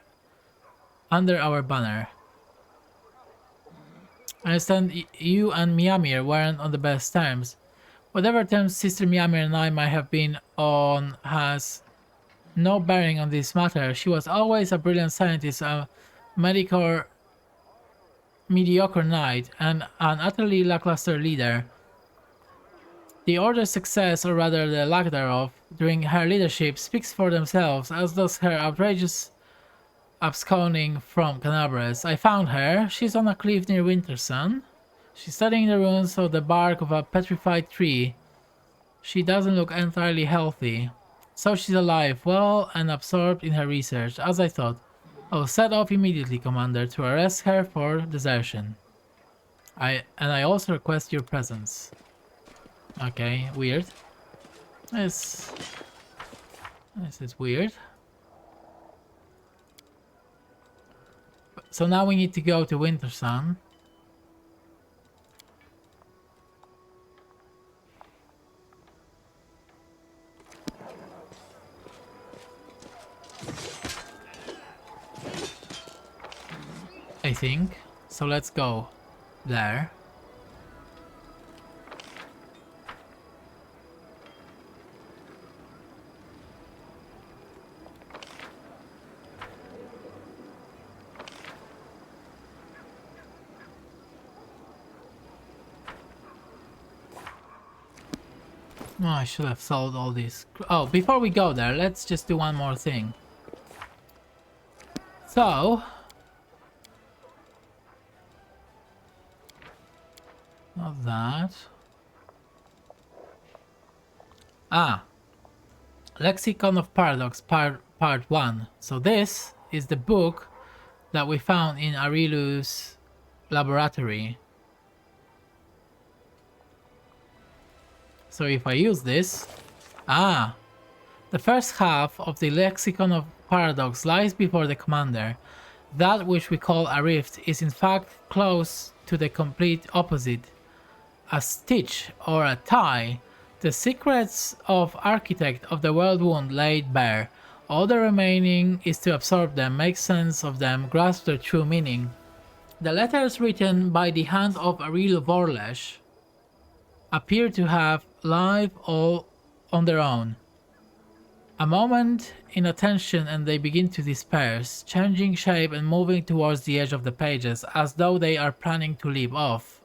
under our banner. I understand you and Miyamir weren't on the best terms. Whatever terms Sister Miyamir and I might have been on has no bearing on this matter. She was always a brilliant scientist, a mediocre knight, and an utterly lackluster leader. The Order's success, or rather the lack thereof, during her leadership speaks for themselves, as does her outrageous absconding from Canabres. I found her. She's on a cliff near Wintersun. She's studying the ruins of the bark of a petrified tree. She doesn't look entirely healthy. So she's alive, well, and absorbed in her research, as I thought. I'll set off immediately, Commander, to arrest her for desertion. I also request your presence. Okay, weird. This is weird. So now we need to go to Wintersun. think. So let's go there. Oh, I should have sold all these. Oh, before we go there, let's just do one more thing. So, not that. Ah, Lexicon of Paradox, part 1. So this is the book that we found in Arilu's laboratory. So if I use this... Ah! The first half of the Lexicon of Paradox lies before the commander. That which we call a rift is in fact close to the complete opposite. A stitch or a tie. The secrets of architect of the world wound laid bare. All the remaining is to absorb them, make sense of them, grasp their true meaning. The letters written by the hand of Arilu Vorlesh appear to have life all on their own. A moment in attention and they begin to disperse, changing shape and moving towards the edge of the pages, as though they are planning to leap off.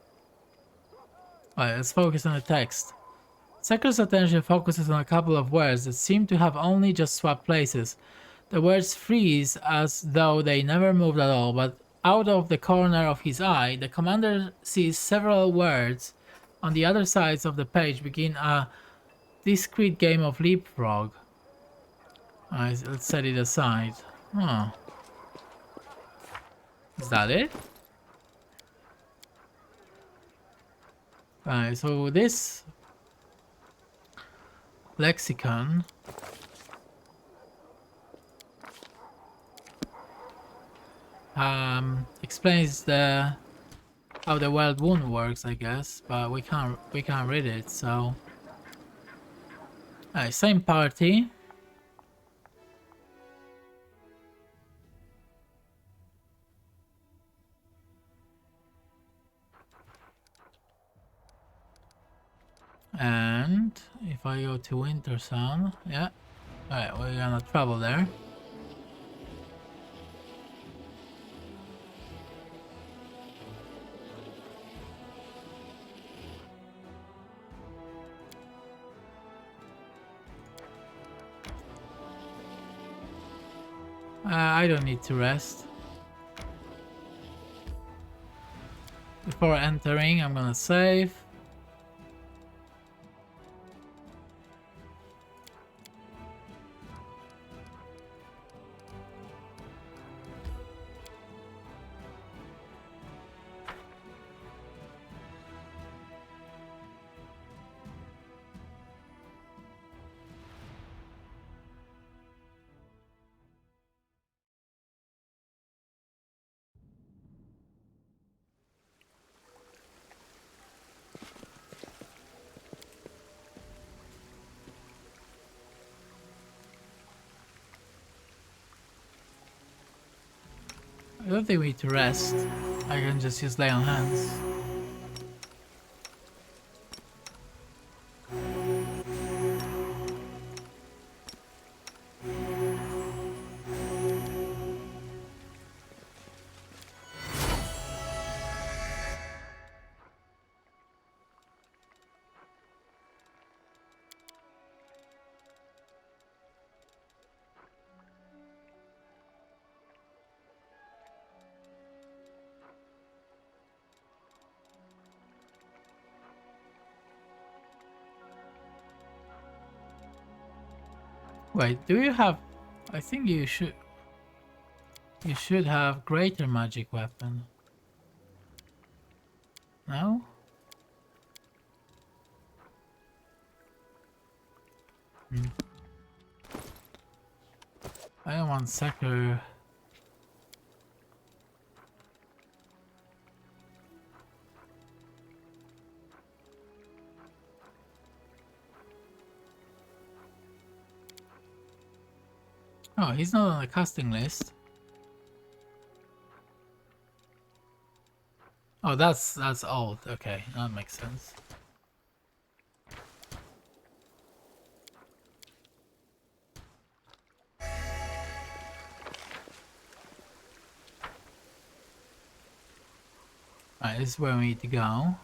Alright, let's focus on the text. Seker's attention focuses on a couple of words that seem to have only just swapped places. The words freeze as though they never moved at all, but out of the corner of his eye, the commander sees several words on the other sides of the page begin a discrete game of leapfrog. Alright, let's set it aside. Oh. Is that it? Alright, so this lexicon explains how the world wound works, I guess, but we can't read it, so alright, same party. And if I go to Winter Sun, yeah, alright, we're gonna travel there. I don't need to rest. Before entering, I'm gonna save. I don't think we need to rest. I can just use lay on hands. Wait, do you have... I think you should... You should have greater magic weapon. No? I don't want Seker. Oh, he's not on the casting list. Oh, that's old. Okay, that makes sense. Alright, this is where we need to go.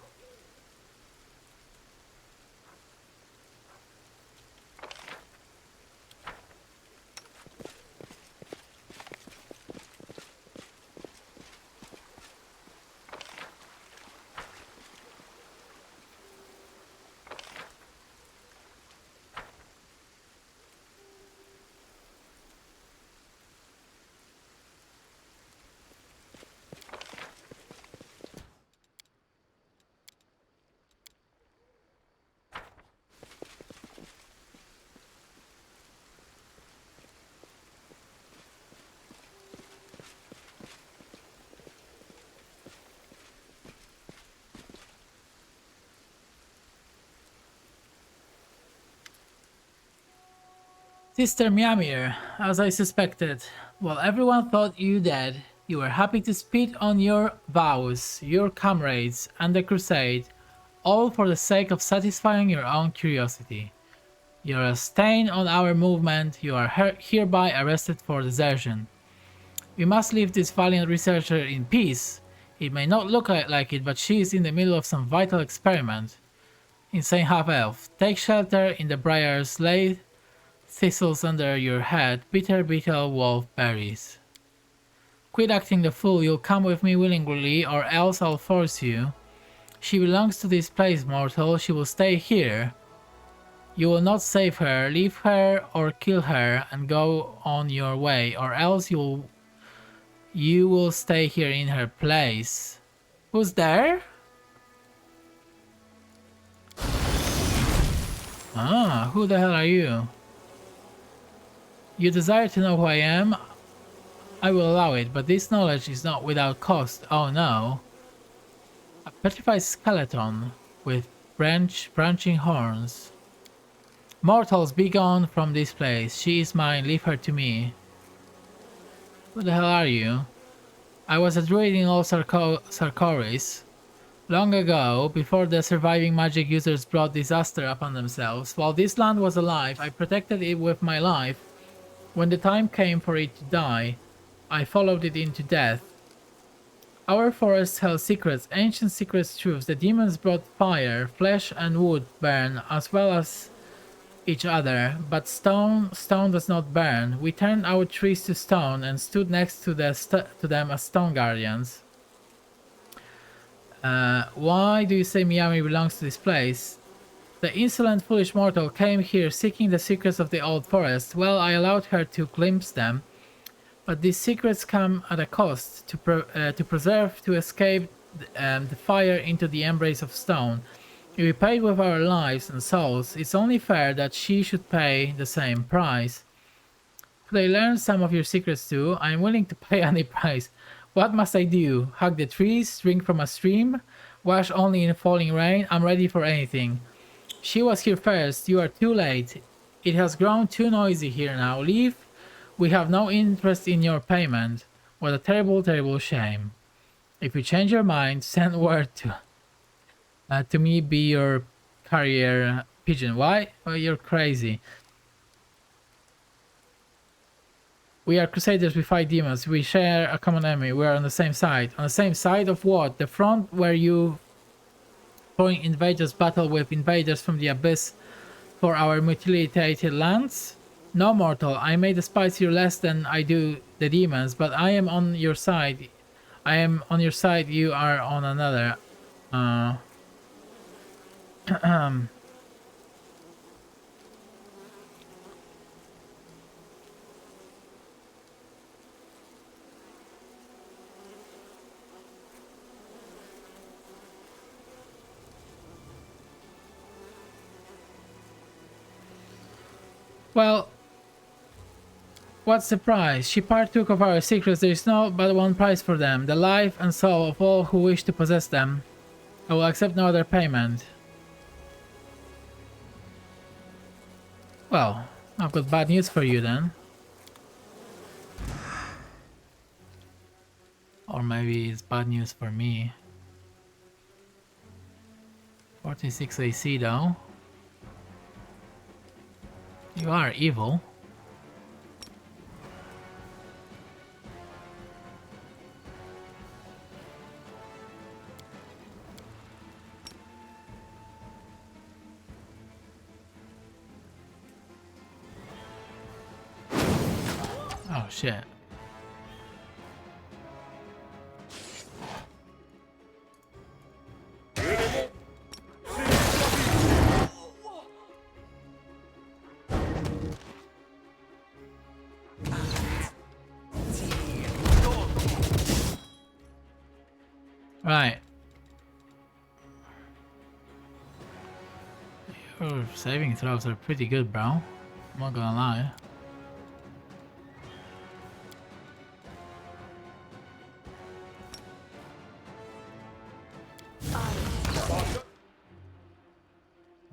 Sister Mjamir, as I suspected, while everyone thought you dead, you were happy to spit on your vows, your comrades, and the crusade, all for the sake of satisfying your own curiosity. You're a stain on our movement, you are hereby arrested for desertion. We must leave this valiant researcher in peace. It may not look like it, but she is in the middle of some vital experiment. Insane half-elf, take shelter in the briars, lay thistles under your head, bitter beetle wolf berries. Quit acting the fool, you'll come with me willingly, or else I'll force you. She belongs to this place, mortal, she will stay here. You will not save her, leave her or kill her and go on your way, or else you will stay here in her place. Who's there? Ah, who the hell are you? You desire to know who I am? I will allow it, but this knowledge is not without cost. Oh no. A petrified skeleton with branching horns. Mortals, be gone from this place. She is mine, leave her to me. Who the hell are you? I was a druid in old Sarkoris. Long ago, before the surviving magic users brought disaster upon themselves, while this land was alive, I protected it with my life. When the time came for it to die, I followed it into death. Our forests held secrets, ancient secret truths. The demons brought fire, flesh and wood burn, as well as each other, but stone does not burn. We turned our trees to stone and stood next to them as stone guardians. Why do you say Miami belongs to this place? The insolent foolish mortal came here seeking the secrets of the old forest. Well, I allowed her to glimpse them, but these secrets come at a cost. To escape the fire into the embrace of stone. We paid with our lives and souls. It's only fair that she should pay the same price. Could I learn some of your secrets too? I am willing to pay any price. What must I do? Hug the trees? Drink from a stream? Wash only in falling rain? I'm ready for anything. She was here first. You are too late. It has grown too noisy here now. Leave. We have no interest in your payment. What a terrible, terrible shame. If you change your mind, send word to me be your carrier pigeon. Why? Well, you're crazy. We are crusaders, we fight demons, we share a common enemy, we are on the same side. On the same side of what? The front where you foreign invaders battle with invaders from the abyss for our mutilated lands? No, mortal, I may despise you less than I do the demons, but I am on your side. I am on your side, you are on another. Well, what's the price? She partook of our secrets. There is no but one price for them, the life and soul of all who wish to possess them. I will accept no other payment. Well, I've got bad news for you then. Or maybe it's bad news for me. 46 AC though. You are evil. Oh shit. Right. Your saving throws are pretty good, bro. I'm not gonna lie.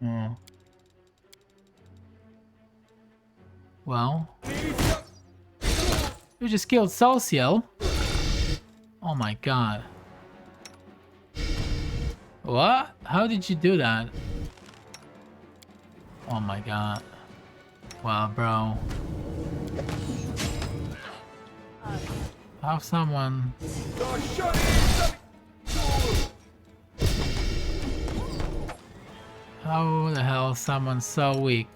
Oh. Well. You just killed Social. Oh my god. What? How did you do that? Oh my god. Wow, bro. How someone... How the hell someone's so weak?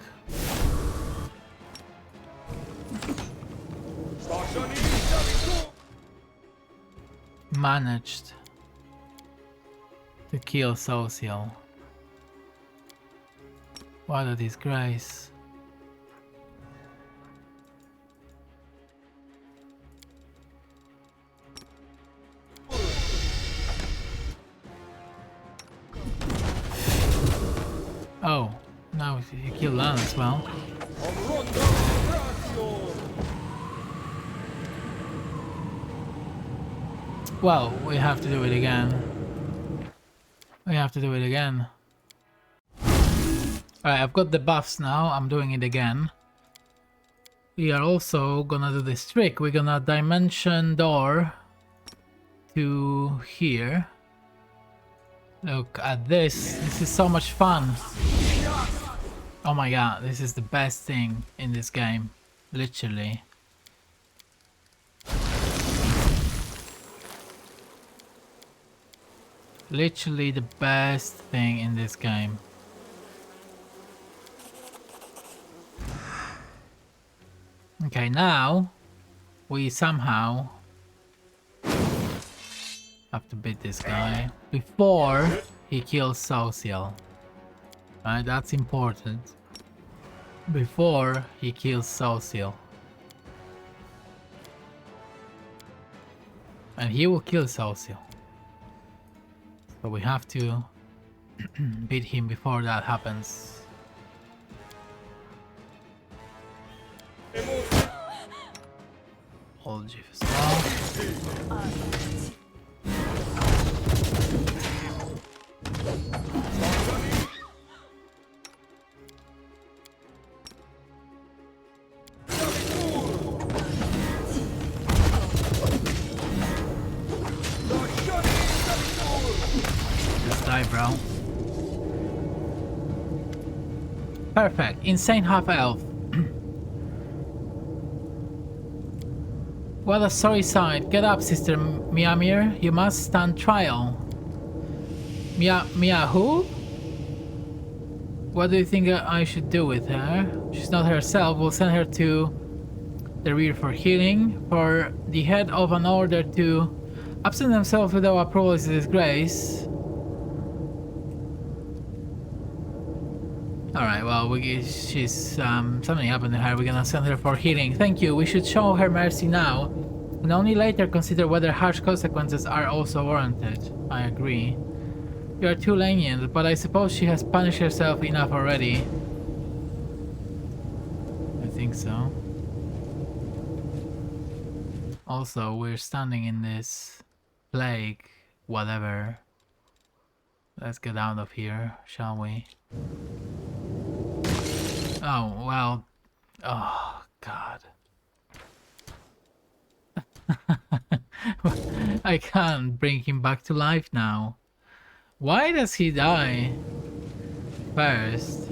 Managed to kill Social. What a disgrace. Oh, now you kill Elan as well. Well, we have to do it again. We have to do it again. Alright, I've got the buffs now. I'm doing it again. We are also gonna do this trick. We're gonna dimension door to here. Look at this. This is so much fun. Oh my god, this is the best thing in this game. Literally. Literally the best thing in this game. Okay, now we somehow have to beat this guy before he kills Social. Right, that's important. Before he kills Social. And he will kill Social. So we have to beat him before that happens. Hold G as well. Just die, bro. Perfect. Insane half elf. What a sorry sight. Get up, Sister Miamir. You must stand trial. Mia who? What do you think I should do with her? She's not herself. We'll send her to the rear for healing. For the head of an order to absent themselves without approval is a disgrace. Alright, well, she's something happened to her. We're gonna send her for healing. Thank you. We should show her mercy now, and only later consider whether harsh consequences are also warranted. I agree. You are too lenient, but I suppose she has punished herself enough already. I think so. Also, we're standing in this plague, whatever. Let's get out of here, shall we? Oh, well. Oh, God. I can't bring him back to life now. Why does he die? first.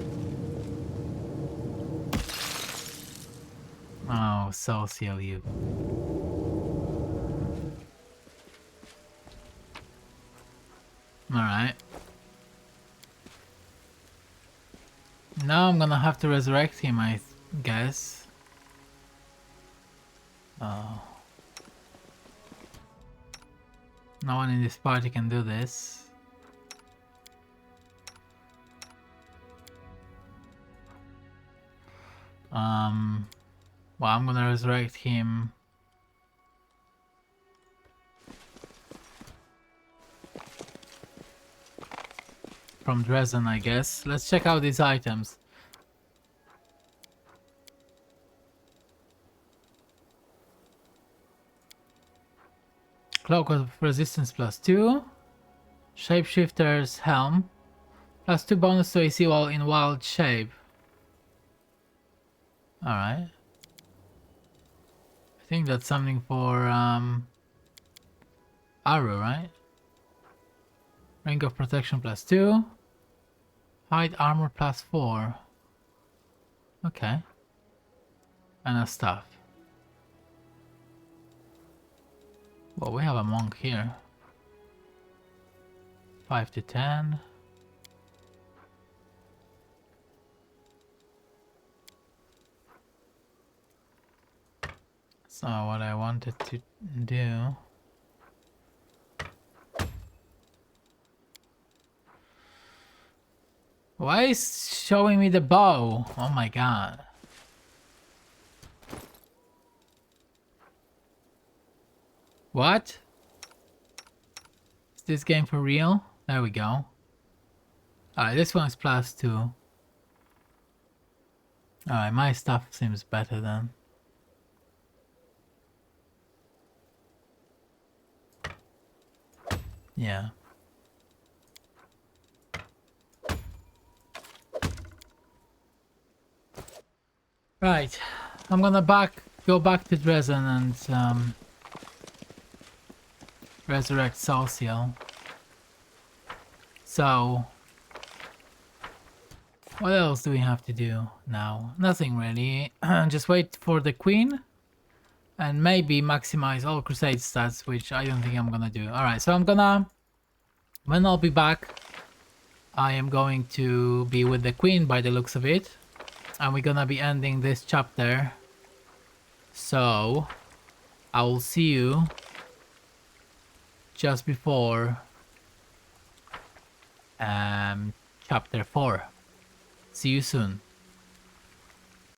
Oh, social you. Alright. Now I'm gonna have to resurrect him, I guess. Oh. No one in this party can do this. Well, I'm gonna resurrect him. From Dresden, I guess. Let's check out these items. Cloak of Resistance +2. Shapeshifter's Helm. +2 bonus to AC while in wild shape. Alright. I think that's something for Aru, right? Ring of Protection +2. Hide Armor +4. Okay. And a staff. Well, we have a monk here. 5 to 10. So what I wanted to do... Why is showing me the bow? Oh my god. What? Is this game for real? There we go. Alright, this one's +2. Alright, my stuff seems better then. Yeah. Right, I'm gonna go back to Dresden and resurrect Salciel. So, what else do we have to do now? Nothing really. Just wait for the Queen and maybe maximize all Crusade stats, which I don't think I'm gonna do. Alright, so when I'll be back, I am going to be with the Queen by the looks of it. And we're gonna be ending this chapter. So, I will see you just before chapter 4. See you soon.